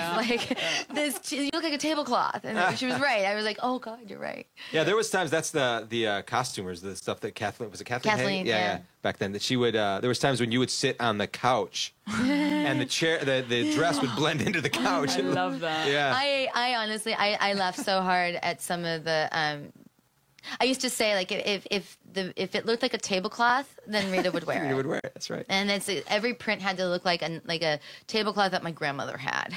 You look like a tablecloth. And she was right. I was like, oh God, you're right. Yeah, there was times, that's the costumers, the stuff that Kathleen, was it Kathleen? Kathleen, Hay? yeah. Back then, that she would, there was times when you would sit on the couch and the chair, the dress would blend into the couch. I love that. Yeah. I honestly, I laughed so hard at some of the, I used to say, like, if it looked like a tablecloth, then Rita would wear it. Rita would wear it, that's right. And every print had to look like a tablecloth that my grandmother had.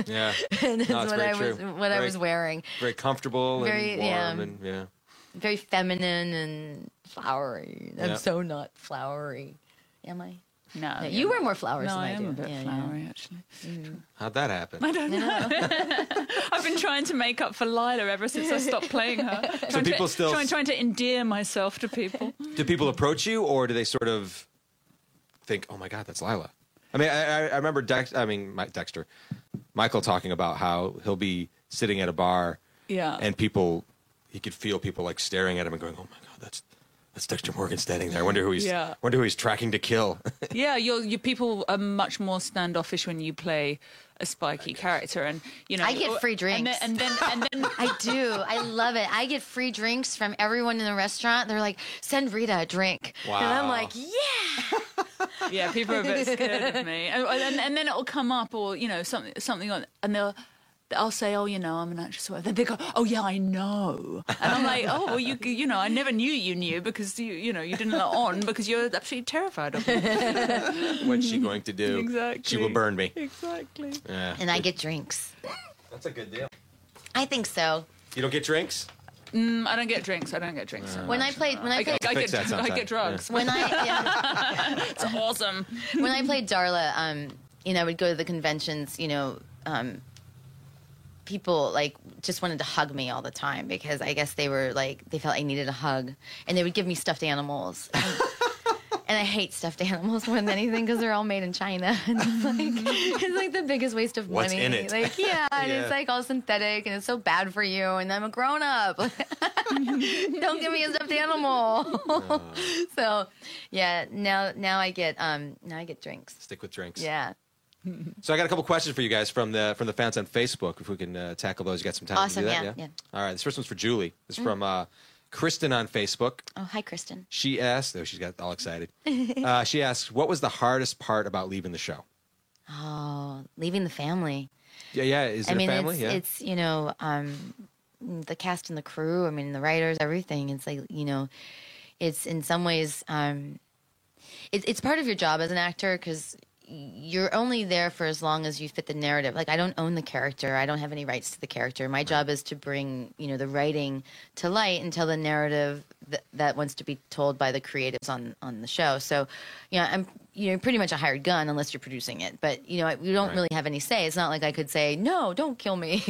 Yeah. And that's No, it's very true. I was wearing. Very comfortable Very, and warm and, yeah. Very feminine and flowery. I'm Yeah. so not flowery. Am I? No, You wear more flowers No, than I I am do. a bit Yeah, flowery, actually. How'd that happen? I don't know. I've been trying to make up for Lila ever since I stopped playing her. So people still... trying to endear myself to people. Do people approach you, or do they sort of think, oh my God, that's Lila? I mean, I remember Dexter, Michael talking about how he'll be sitting at a bar and he could feel people like staring at him and going, oh my God, that's Dexter Morgan standing there. I wonder who he's tracking to kill. Yeah, your people are much more standoffish when you play a spiky character, and I get free drinks. and then I do. I love it. I get free drinks from everyone in the restaurant. They're like, send Rita a drink. Wow. And I'm like, yeah. yeah, people are a bit scared of me, and then it'll come up, or something on, and I'll say, oh, I'm an actress. Then they go, oh yeah, I know. And I'm like, oh, well, I never knew you knew because you didn't let on because you're absolutely terrified of me. What's she going to do? Exactly. She will burn me. Exactly. Yeah. And I get drinks. That's a good deal. I think so. You don't get drinks? I don't get drinks. When I played, I get drugs. yeah. When It's awesome. when I played Darla, I would go to the conventions, people like just wanted to hug me all the time because I guess they felt I needed a hug, and they would give me stuffed animals. And I hate stuffed animals more than anything because they're all made in China. And it's like the biggest waste of What's money. in it? Like, and it's like all synthetic and it's so bad for you. And I'm a grown up. Don't give me a stuffed animal. So yeah, now I get drinks. Stick with drinks. Yeah. So I got a couple questions for you guys from the fans on Facebook. If we can tackle those, you got some time Awesome, to do that? yeah. All right. This first one's for Julie. This is from Kristen on Facebook. Oh, hi, Kristen. She asked, she's got all excited. She asked, what was the hardest part about leaving the show? Oh, leaving the family. Yeah. Is it a family? It's the cast and the crew. I mean, the writers, everything. It's like, it's in some ways, it's part of your job as an actor because you're only there for as long as you fit the narrative. Like, I don't own the character. I don't have any rights to the character. My job is to bring, the writing to light and tell the narrative that wants to be told by the creatives on the show. So, I'm pretty much a hired gun unless you're producing it. But, we don't really have any say. It's not like I could say, no, don't kill me.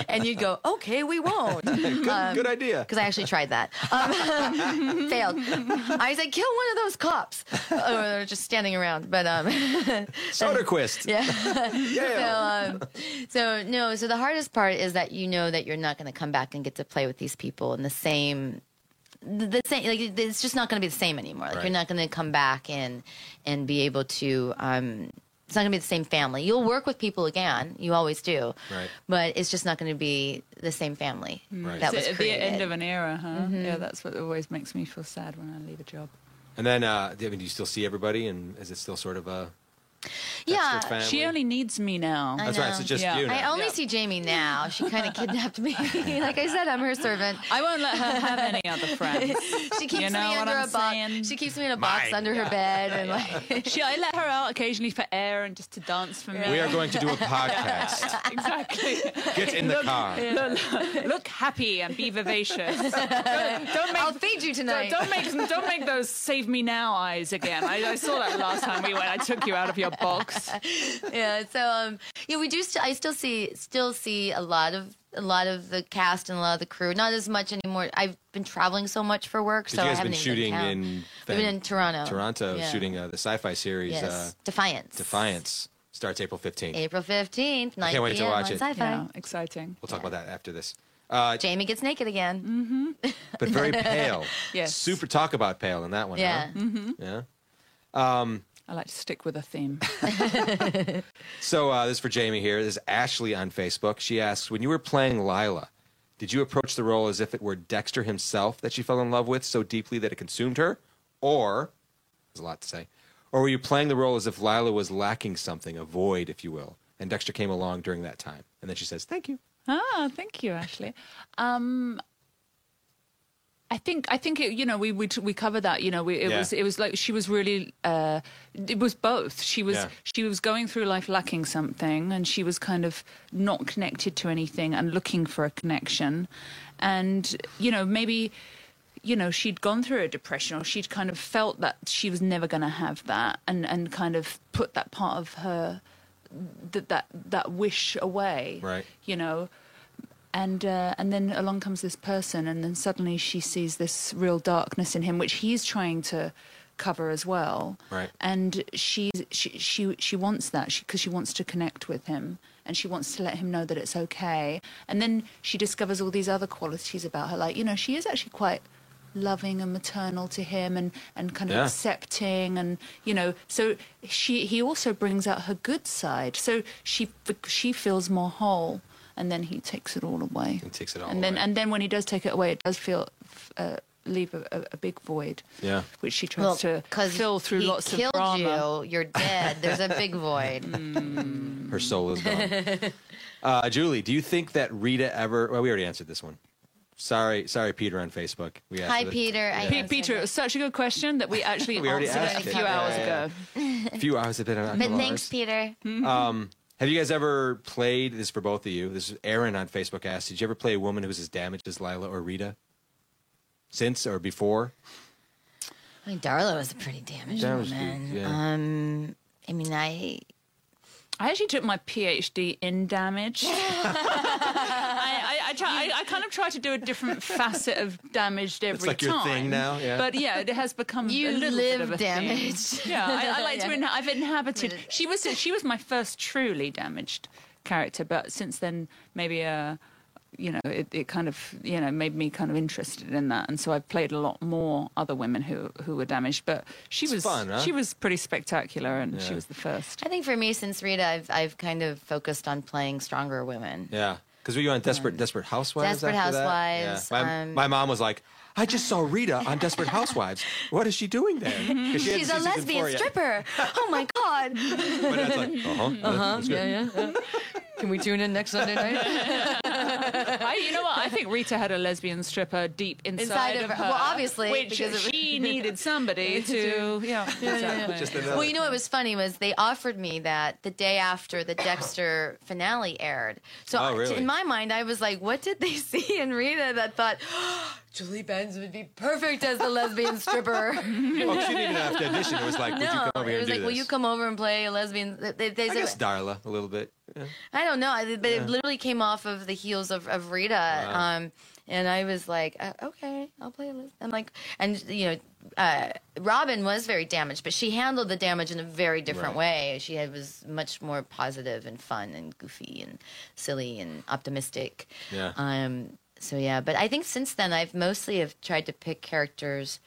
And you'd go, okay, we won't. Good idea. Because I actually tried that. Failed. I said, kill one of those cops. They're just standing around. But Soderquist. yeah. Yeah. So the hardest part is that that you're not going to come back and get to play with these people in the same, like, it's just not going to be the same anymore. Like, Right. you're not going to come back and be able to, it's not going to be the same family. You'll work with people again. You always do. Right. But it's just not going to be the same family Right. that was It's created. the end of an era, huh? Yeah, that's what always makes me feel sad when I leave a job. And then, do you still see everybody? And is it still sort of a Yeah. Dexter family? She only needs me now. I That's right. know. So just Yeah. you now. I only see Jamie now. She kind of kidnapped me. Like I said, I'm her servant. I won't let her have any other friends. She keeps You know me what under I'm a box. saying? She keeps me in a box Mine. under her bed, and like I let her out occasionally for air and just to dance for me. We are going to do a podcast. Exactly. Get in the car. Look happy and be vivacious. Don't I'll make feed you tonight. don't make those save me now eyes again. I saw that last time we went. I took you out of your box. Yeah. So we do. I still see a lot of a lot of the cast and a lot of the crew. Not as much anymore. I've been traveling so much for work, so you I guys haven't been even shooting count. in We've been in Toronto. Toronto, Yeah. shooting the sci-fi series Yes. Defiance. Defiance. Starts April 15th. April 15th, 9 can't wait to p.m. watch on it. Sci-Fi. Yeah, exciting. We'll talk about that after this. Jamie gets naked again. But very pale. Yes. Super talk about pale in that one. Yeah. Huh? Yeah. I like to stick with a theme. So this is for Jamie here. This is Ashley on Facebook. She asks, when you were playing Lila, did you approach the role as if it were Dexter himself that she fell in love with so deeply that it consumed her? Or, there's a lot to say, or were you playing the role as if Lila was lacking something, a void, if you will, and Dexter came along during that time? And then she says, thank you. Thank you, Ashley. I think it, we covered that. It was like she was really. It was both. She was going through life lacking something, and she was kind of not connected to anything and looking for a connection, and maybe. She'd gone through a depression, or she'd kind of felt that she was never going to have that, and kind of put that part of her, that wish away. Right. And then along comes this person, and then suddenly she sees this real darkness in him, which he's trying to cover as well. Right. And she wants that because she wants to connect with him, and she wants to let him know that it's okay. And then she discovers all these other qualities about her, like she is actually quite loving and maternal to him, and kind of accepting, and so he also brings out her good side, so she feels more whole, and then he takes it all away. He takes it all and away. then when he does take it away, it does leave a big void, which she tries to fill through lots of drama. He killed you. You're dead. There's a big void. Her soul is gone. Julie, do you think that Rita ever... Well, we already answered this one. Sorry, Peter on Facebook. Hi, Peter. Peter, it was such a good question that we actually We already answered asked it a it. few hours Yeah. ago. A few hours have been on. But thanks, Peter. Have you guys ever played, this is for both of you, this is Aaron on Facebook asked, did you ever play a woman who was as damaged as Lila or Rita? Since or before? I mean, Darla was a pretty damaged woman. Yeah. I actually took my PhD in damage. I kind of try to do a different facet of damaged every like time. your thing now, yeah. But yeah, it has become You a little bit of live a damaged. thing. Yeah, I like to. I've inhabited. She was my first truly damaged character, but since then, maybe it kind of made me kind of interested in that, and so I've played a lot more other women who were damaged. But she was fun, huh? She was pretty spectacular, and she was the first. I think for me, since Rita, I've kind of focused on playing stronger women. Yeah. Because were you on Desperate Housewives? Desperate after that? Housewives, Yeah. My mom was like, I just saw Rita on Desperate Housewives. What is she doing there? 'Cause she hadn't She's a seen season lesbian 4 yet. stripper. Oh my God. My dad's like, that's good. Yeah. Can we tune in next Sunday night? You know what? I think Rita had a lesbian stripper deep inside of her. Well, obviously, which because she needed somebody to. Exactly. Just another. Well, you know what was funny was they offered me that the day after the Dexter finale aired. So Oh, really? in my mind, I was like, what did they see in Rita that thought, Julie Benz would be perfect as the lesbian stripper? Oh, she didn't even have to audition. It was like, would you come over it here was and do like, this? will you come over and play a lesbian? They I said, guess Darla, a little bit. Yeah. I don't know, but it literally came off of the heels of Rita. Wow. And I was like, okay, I'll play a lesbian. I'm like, and Robin was very damaged, but she handled the damage in a very different way. She was much more positive and fun and goofy and silly and optimistic. Yeah. So yeah, but I think since then I've mostly have tried to pick characters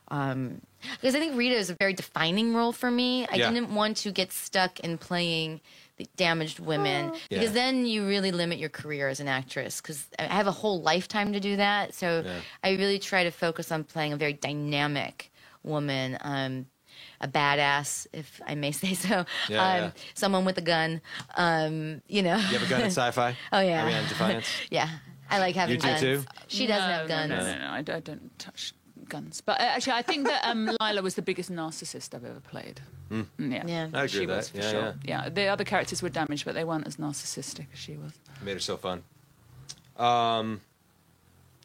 because I think Rita is a very defining role for me. I didn't want to get stuck in playing the damaged women because then you really limit your career as an actress because I have a whole lifetime to do that. So I really try to focus on playing a very dynamic woman, a badass, if I may say so. Someone with a gun, You You have a gun in sci-fi? Oh, yeah. I mean, on Defiance? Yeah. I like having You do guns. too? She doesn't have guns. No, I don't touch guns. But actually, I think that Lila was the biggest narcissist I've ever played. Yeah. I agree She with was, that. for sure. Yeah, the other characters were damaged, but they weren't as narcissistic as she was. Made her so fun.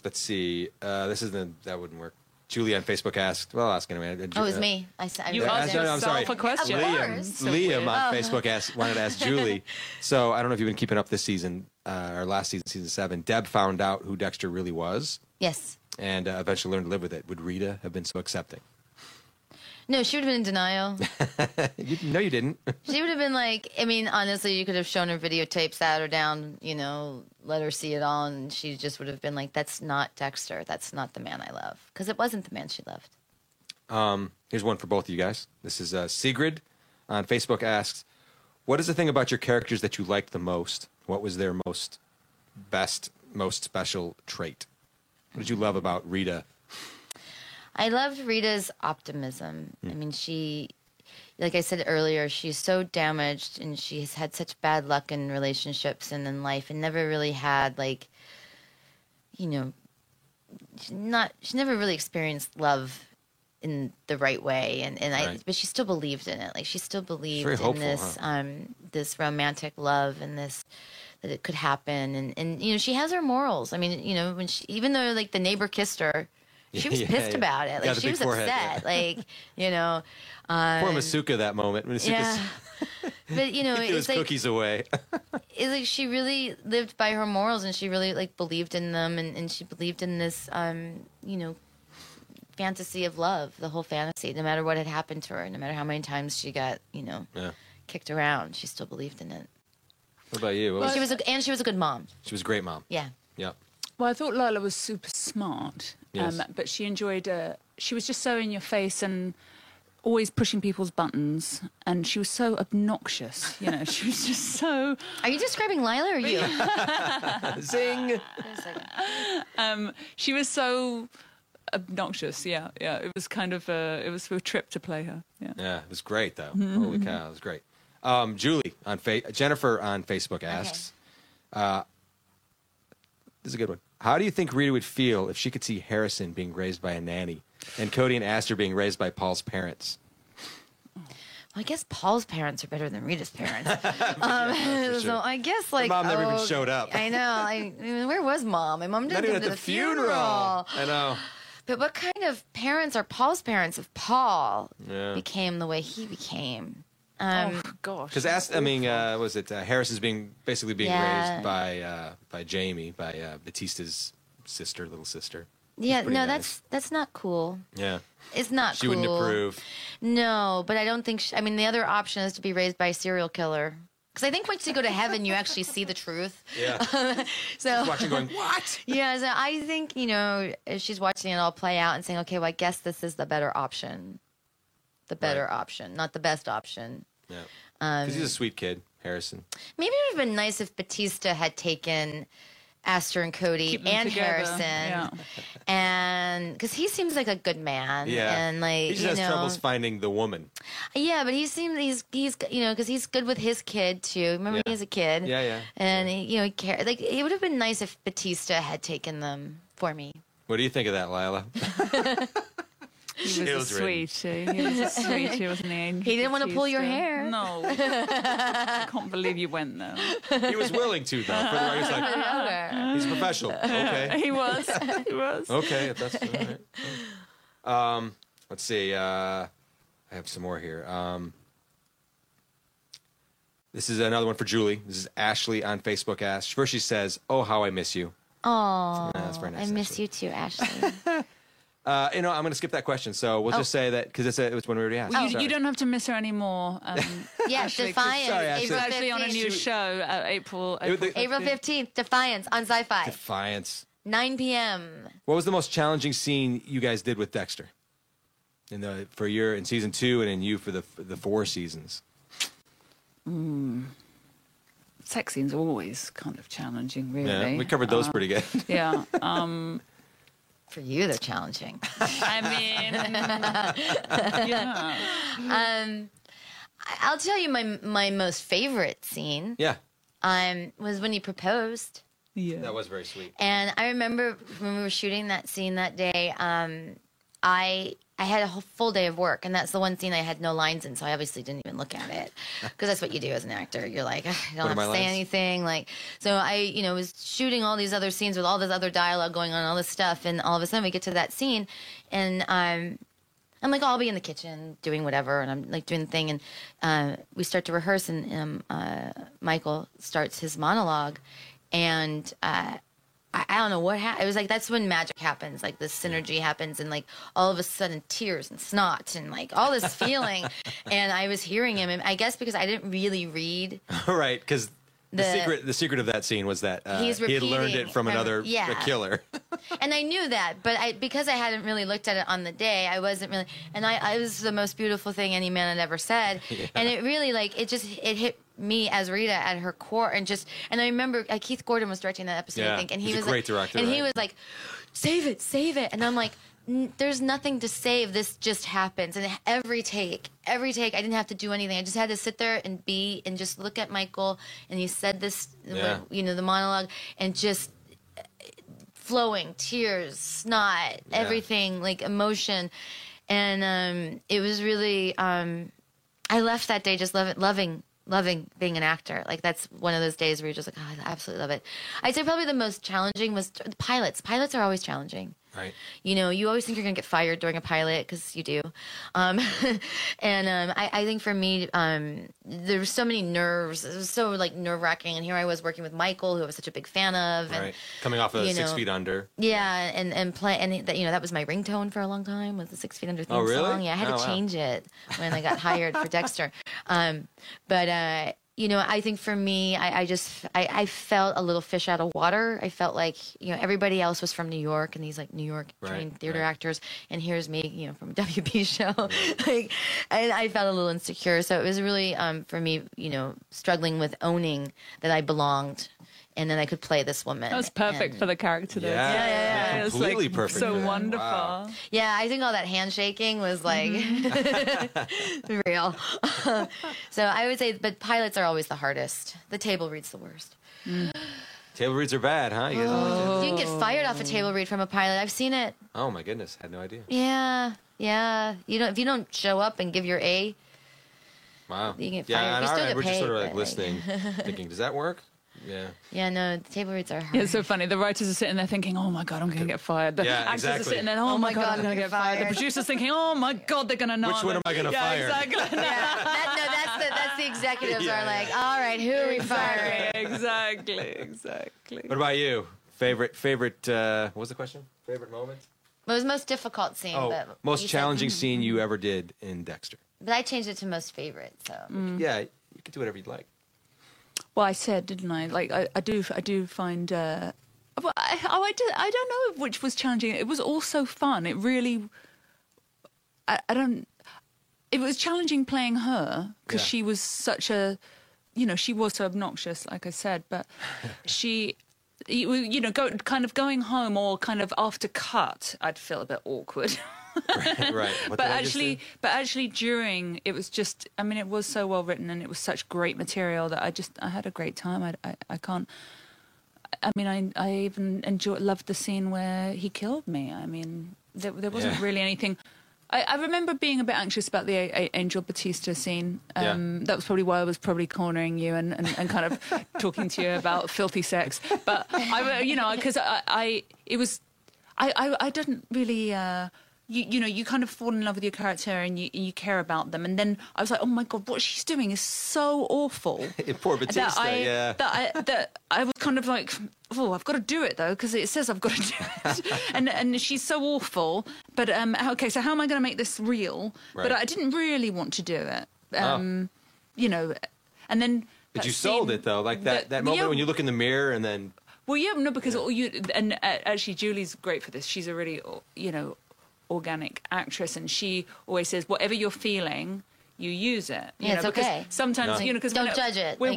Let's see. That wouldn't work. Julie on Facebook asked. Well, I'll ask anyway. Oh, it was me. I You asked I'm sorry. yourself a question. Of Liam course. on Facebook wanted to ask Julie. So I don't know if you've been keeping up this season. our last season, season 7, Deb found out who Dexter really was Yes. and eventually learned to live with it. Would Rita have been so accepting? No, she would have been in denial. No, you didn't. She would have been like, I mean, honestly, you could have shown her videotape, sat her down, let her see it all, and she just would have been like, that's not Dexter. That's not the man I love. Because it wasn't the man she loved. Here's one for both of you guys. This is Sigrid on Facebook asks, what is the thing about your characters that you liked the most? What was their most special trait? What did you love about Rita? I loved Rita's optimism. I mean, she, like I said earlier, she's so damaged and she's had such bad luck in relationships and in life and never really had, like, she never really experienced love in the right way. Right. But she still believed in it. Like, she still believed very in hopeful, this, this romantic love and this, that it could happen. And she has her morals. I mean, when even though, like, the neighbor kissed her, she was pissed about it. Like, the she big was forehead, upset. Like, Poor Masuka that moment. When yeah. But, he threw his it's like, cookies away. it's like she really lived by her morals and she really, like, believed in them and she believed in this, fantasy of love, the whole fantasy, no matter what had happened to her, no matter how many times she got, kicked around, she still believed in it. What about you? She was a good mom. She was a great mom. Yeah. Yep. Well, I thought Lila was super smart, Yes. but she enjoyed. She was just so in your face and always pushing people's buttons, and she was so obnoxious. She was just so. Are you describing Lila or you? Zing. Wait a second. She was so obnoxious. Yeah. It was kind of it was a trip to play her. Yeah. Yeah, it was great though. Holy cow, it was great. Julie on Jennifer on Facebook asks, this is a good one. How do you think Rita would feel if she could see Harrison being raised by a nanny and Cody and Aster being raised by Paul's parents? Well, I guess Paul's parents are better than Rita's parents. So I guess, like, Her mom never even showed up. I know. I mean, where was Mom? My mom didn't Not come even to at the the funeral. I know. But what kind of parents are Paul's parents if Paul Yeah. became the way he became? Oh gosh. Because was it Harrison's basically being Yeah. raised by Jamie, by Batista's little sister. Yeah, pretty no, nice. that's not cool. Yeah. It's not She cool. wouldn't approve. No, but I don't think. The other option is to be raised by a serial killer. Because I think once you go to heaven, you actually see the truth. Yeah. So Watching going, what? yeah, so I think if she's watching it all play out and saying, okay, well, I guess this is the better option, option, not the best option. Yeah. Because he's a sweet kid, Harrison. Maybe it would have been nice if Batista had taken Aster and Cody Keep them and together, Harrison, yeah. and because he seems like a good man, Yeah. and like He just has troubles finding the woman. yeah, but he seems he's because he's good with his kid too. Remember, Yeah. he has a kid, Yeah. and he cares. Like, it would have been nice if Batista had taken them for me. What do you think of that, Lila? He was a sweetie. He was a sweetie, wasn't he? He didn't want to pull your Batista. hair. No. I can't believe you went there. He was willing to, though. For the right, he's like, he's a professional. Okay. He was. He was. Okay, if that's all right. Let's see. I have some more here. This is another one for Julie. This is Ashley on Facebook asks. First she says, "Oh, how I miss you." Oh, that's very nice, I miss Ashley. you too, Ashley. I'm going to skip that question. So we'll just say that because it's one we already asked. Well, Sorry. you don't have to miss her anymore. Yeah, Ashley, Defiance. sorry, She's Ashley. actually on a new She- show, April. April 15th, Defiance on Sci-Fi, Defiance. 9 p.m. What was the most challenging scene you guys did with Dexter? In season 2 and in you for the 4 seasons. Sex scenes are always kind of challenging, really. Yeah, we covered those pretty good. Yeah. For you, they're challenging. I mean, yeah. I'll tell you my most favorite scene Yeah, was when he proposed. Yeah. that was very sweet. And I remember when we were shooting that scene that day, I had a whole full day of work, and that's the one scene I had no lines in, so I obviously didn't even look at it, because that's what you do as an actor. You're like, I don't What are have my to say lines? anything. Like, so I, was shooting all these other scenes with all this other dialogue going on, all this stuff, and all of a sudden we get to that scene, and I'm like, I'll be in the kitchen doing whatever, and I'm like doing the thing, and we start to rehearse, and Michael starts his monologue, and I don't know what happened. It was like that's when magic happens, like this synergy happens, and like all of a sudden tears and snot and like all this feeling. And I was hearing him, and I guess because I didn't really read. Right, because the secret of that scene was that he had learned it from another killer. And I knew that, but because I hadn't really looked at it on the day, I wasn't really. And it was the most beautiful thing any man had ever said. Yeah. And it really it hit me as Rita at her core, and I remember Keith Gordon was directing that episode, I think, and he was a great director, and right? he was like, save it, and I'm like, there's nothing to save, this just happens. And every take I didn't have to do anything, I just had to sit there and just look at Michael, and he said this, the monologue, and just flowing tears, snot, everything, like emotion. And it was really I left that day just loving being an actor. Like that's one of those days where you're just like, oh, I absolutely love it. I'd say probably the most challenging was the pilots. Pilots are always challenging. Right. You always think you're going to get fired during a pilot because you do. I think for me, there were so many nerves. It was so like nerve wracking. And here I was working with Michael, who I was such a big fan of. And, right. Coming off of 6 Feet Under. Yeah. That was my ringtone for a long time, was the 6 Feet Under theme song. Yeah. I had to change it when I got hired for Dexter. I think for me, I felt a little fish out of water. I felt like, everybody else was from New York, and these like New York trained theater actors, and here's me, from a WB show. I felt a little insecure. So it was really, for me, struggling with owning that I belonged. And then I could play this woman. That was perfect for the character. Yeah. It was completely perfect. So wonderful. Wow. Yeah, I think all that handshaking was like real. So I would say, but pilots are always the hardest. The table read's the worst. Table reads are bad, huh? You can get fired off a table read from a pilot. I've seen it. Oh my goodness, had no idea. Yeah. If you don't show up and give your A, wow. You get fired. Yeah, and you still we're get just paid, sort of like listening, thinking, does that work? Yeah. Yeah, no, the table reads are hard. Yeah, it's so funny. The writers are sitting there thinking, oh my God, I'm going to get fired. The actors are sitting there, oh my God, I'm going to get fired. The producer's thinking, oh my God, they're going to know. Which one am I going to fire? Exactly. That's the executives are like, all right, who are we firing? Exactly. What about you? Favorite, what was the question? Favorite moment? What was the most difficult scene? Most challenging scene you ever did in Dexter. But I changed it to most favorite, so. Yeah, you can do whatever you'd like. Well, I said, didn't I? Like, I do find. I don't know which was challenging. It was also fun. It really. I don't. It was challenging playing her because she was such a. She was so obnoxious, like I said, but she. Going home or kind of after cut, I'd feel a bit awkward. Right. But actually during, it was just, it was so well written and it was such great material that I had a great time. I can't, I even loved the scene where he killed me. There wasn't really anything. I remember being a bit anxious about the Angel Batista scene. That was probably why I was probably cornering you and kind of talking to you about filthy sex. But because I didn't really. You kind of fall in love with your character and you care about them. And then I was like, oh my God, what she's doing is so awful. Poor Batista, That I was kind of like, oh, I've got to do it though, because it says I've got to do it. and she's so awful. But okay, so how am I going to make this real? Right. But I didn't really want to do it. And then. But you sold it though, like that moment when you look in the mirror and then. Well, yeah, no, because actually Julie's great for this. She's a really, organic actress, and she always says whatever you're feeling, you use it. It's okay. Sometimes because don't judge it. We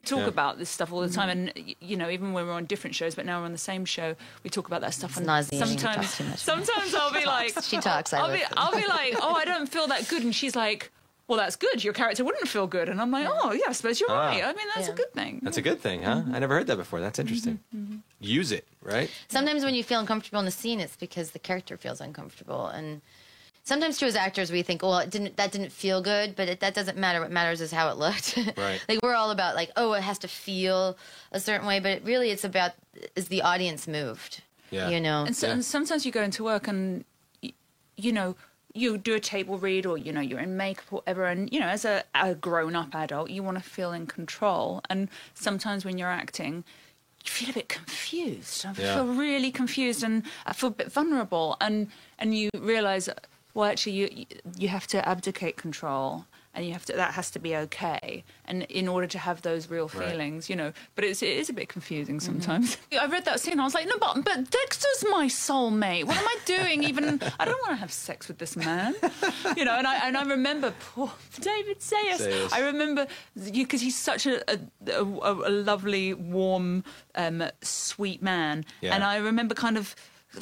talk about this stuff all the time, and even when we're on different shows, but now we're on the same show, we talk about that stuff. And sometimes I'll be like, she talks. I'll be like, oh, I don't feel that good, and she's like, well, that's good. Your character wouldn't feel good. And I'm like, oh, yeah, I suppose you're right. That's a good thing. That's a good thing, huh? I never heard that before. That's interesting. Use it, right? Sometimes when you feel uncomfortable in the scene, it's because the character feels uncomfortable. And sometimes, too, as actors, we think, well, that didn't feel good, but that doesn't matter. What matters is how it looked. Right. Like, we're all about, like, oh, it has to feel a certain way. But really, it's about, is the audience moved? Yeah. And sometimes you go into work and, you do a table read, or you're in makeup or whatever, and as a grown-up adult, you want to feel in control. And sometimes when you're acting, you feel a bit confused. I feel really confused, and I feel a bit vulnerable. And you realise, well, actually, you have to abdicate control, and that has to be okay. And in order to have those real feelings, but it is a bit confusing sometimes. I read that scene, I was like, no, but Dexter's my soulmate. What am I doing? Even I don't want to have sex with this man, And I remember poor David Zayas. I remember because he's such a lovely, warm, sweet man, and I remember kind of.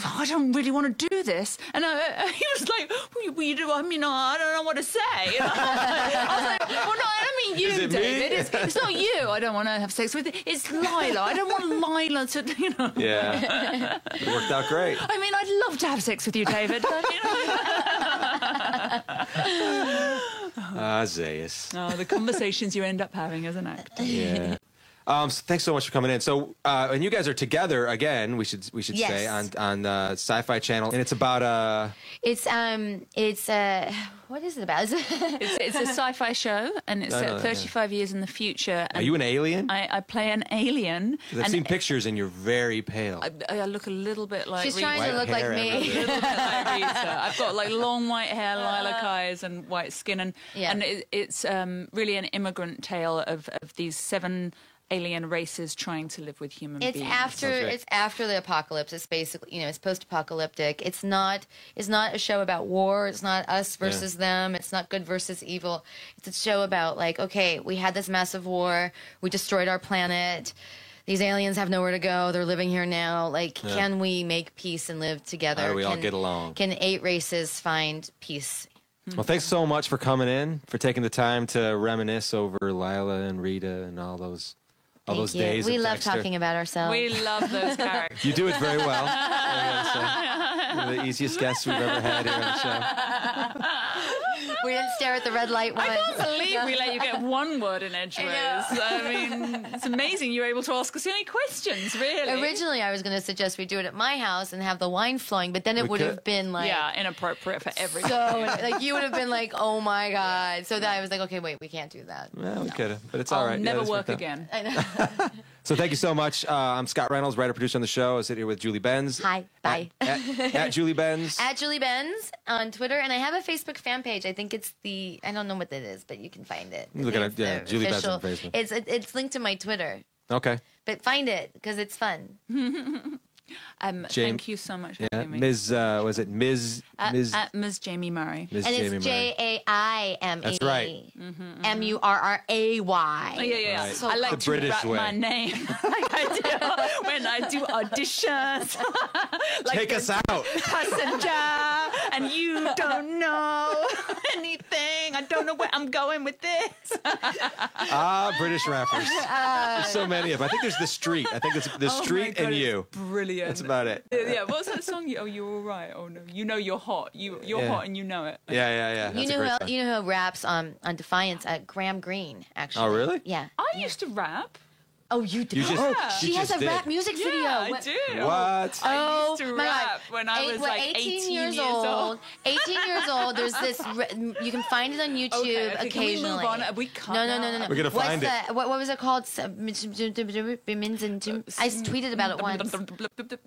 I don't really want to do this. And he was like, well, you do. I mean, I don't know what to say. I was like, well, no, I don't mean you, David. It's not you I don't want to have sex with. It's Lila. I don't want Lila to, Yeah. It worked out great. I mean, I'd love to have sex with you, David. But, Zayas. Oh, the conversations you end up having as an actor. Yeah. So thanks so much for coming in. So, and you guys are together again. We should say on Sci-Fi Channel, and it's about It's what is it about? It's a sci-fi show, and it's set 35 years in the future. Are you an alien? I play an alien. I've seen pictures, and you're very pale. I look a little bit like She's Rita. trying to look like me. A little bit like Rita. I've got like long white hair, lilac eyes, and white skin, and it's really an immigrant tale of these 7 alien races trying to live with human beings. It's after the apocalypse. It's basically, it's post-apocalyptic. It's not a show about war. It's not us versus them. It's not good versus evil. It's a show about like, okay, we had this massive war. We destroyed our planet. These aliens have nowhere to go. They're living here now. Like, can we make peace and live together? How do we all get along? Can 8 races find peace? Well, thanks so much for coming in, for taking the time to reminisce over Lila and Rita and all those days. We love Dexter. talking about ourselves. We love those characters. You do it very well. One of the easiest guests we've ever had here on the show. We didn't stare at the red light once. I can't believe we let you get one word in edgeways. I mean, it's amazing you were able to ask us any questions, really. Originally, I was going to suggest we do it at my house and have the wine flowing, but then it would have been like... Yeah, inappropriate for everything. So, like, you would have been like, oh my God. So then I was like, okay, wait, we can't do that. Well, we could have, but it's all right. I'll never work again. I know. So thank you so much. I'm Scott Reynolds, writer, producer on the show. I sit here with Julie Benz. Hi, bye. At Julie Benz. At Julie Benz on Twitter, and I have a Facebook fan page. I think it's I don't know what that is, but you can find it. Look at it, Julie Benz on Facebook. It's linked to my Twitter. Okay. But find it, because it's fun. Thank you so much for having me. Ms. Was it Ms. At Ms. Jamie Murray. Ms. And Jamie it's Murray. Jaime. That's right. Murray. Oh, yeah. Right. I like The to British rap way. my name like I do when I do auditions. Like Take us out. Passenger, and you don't know anything. I don't know where I'm going with this. British rappers. There's so many of them. I think there's The Street. I think it's The Street and You. Brilliant. That's about it. Yeah, what was that song? Oh, you're all right. Oh no, you're hot. You're hot and you know it. Yeah. That's a great song. You know who raps on Defiance? Graham Greene, actually. Oh, really? Yeah. I used to rap. Oh, you do? You just- she you has just a rap did. music video. Yeah, I do. What? I used to my God. rap when I was like 18 years old. 18 years old. There's this. You can find it on YouTube Okay, occasionally. can we move on? We can't No. now. We're gonna find it. What was it called? I tweeted about it once.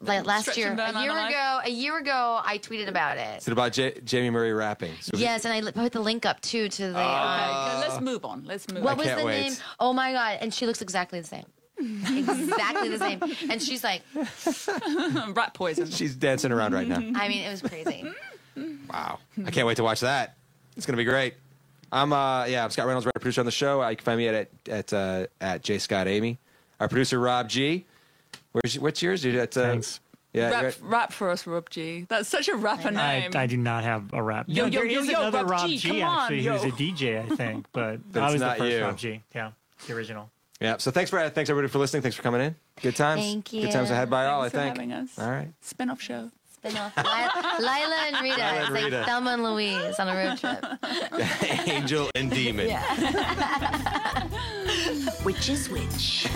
Like last Stretch year, and burn on the life. a year ago, I tweeted about it. Is it about Jamie Murray rapping? So Yes, and I put the link up too to the. Okay, let's move on. What was can't the wait. name? Oh my God! And she looks exactly the same. Exactly the same. And she's like, Rat poison. She's dancing around right now. I mean, it was crazy. Wow. I can't wait to watch that. It's going to be great. I'm Scott Reynolds, writer producer on the show. You can find me at J Scott Amy. Our producer Rob G. What's yours? Thanks. Yeah. Rap for us, Rob G. That's such a rapper name. I do not have a rap. Yo, There is another Rob Rob G, G, come on, actually, yo. who's a DJ, I think, but But I it's was the not first you. Rob G. Yeah, the original. Yeah. So thanks everybody for listening. Thanks for coming in. Good times. Thank you. Good times ahead by all, I Thanks think. for having us. All right. Spin-off show. Spin-off. Lila and Rita. Lila It's and like Rita. Thelma and Louise on a road trip. Angel and Demon. Which is which?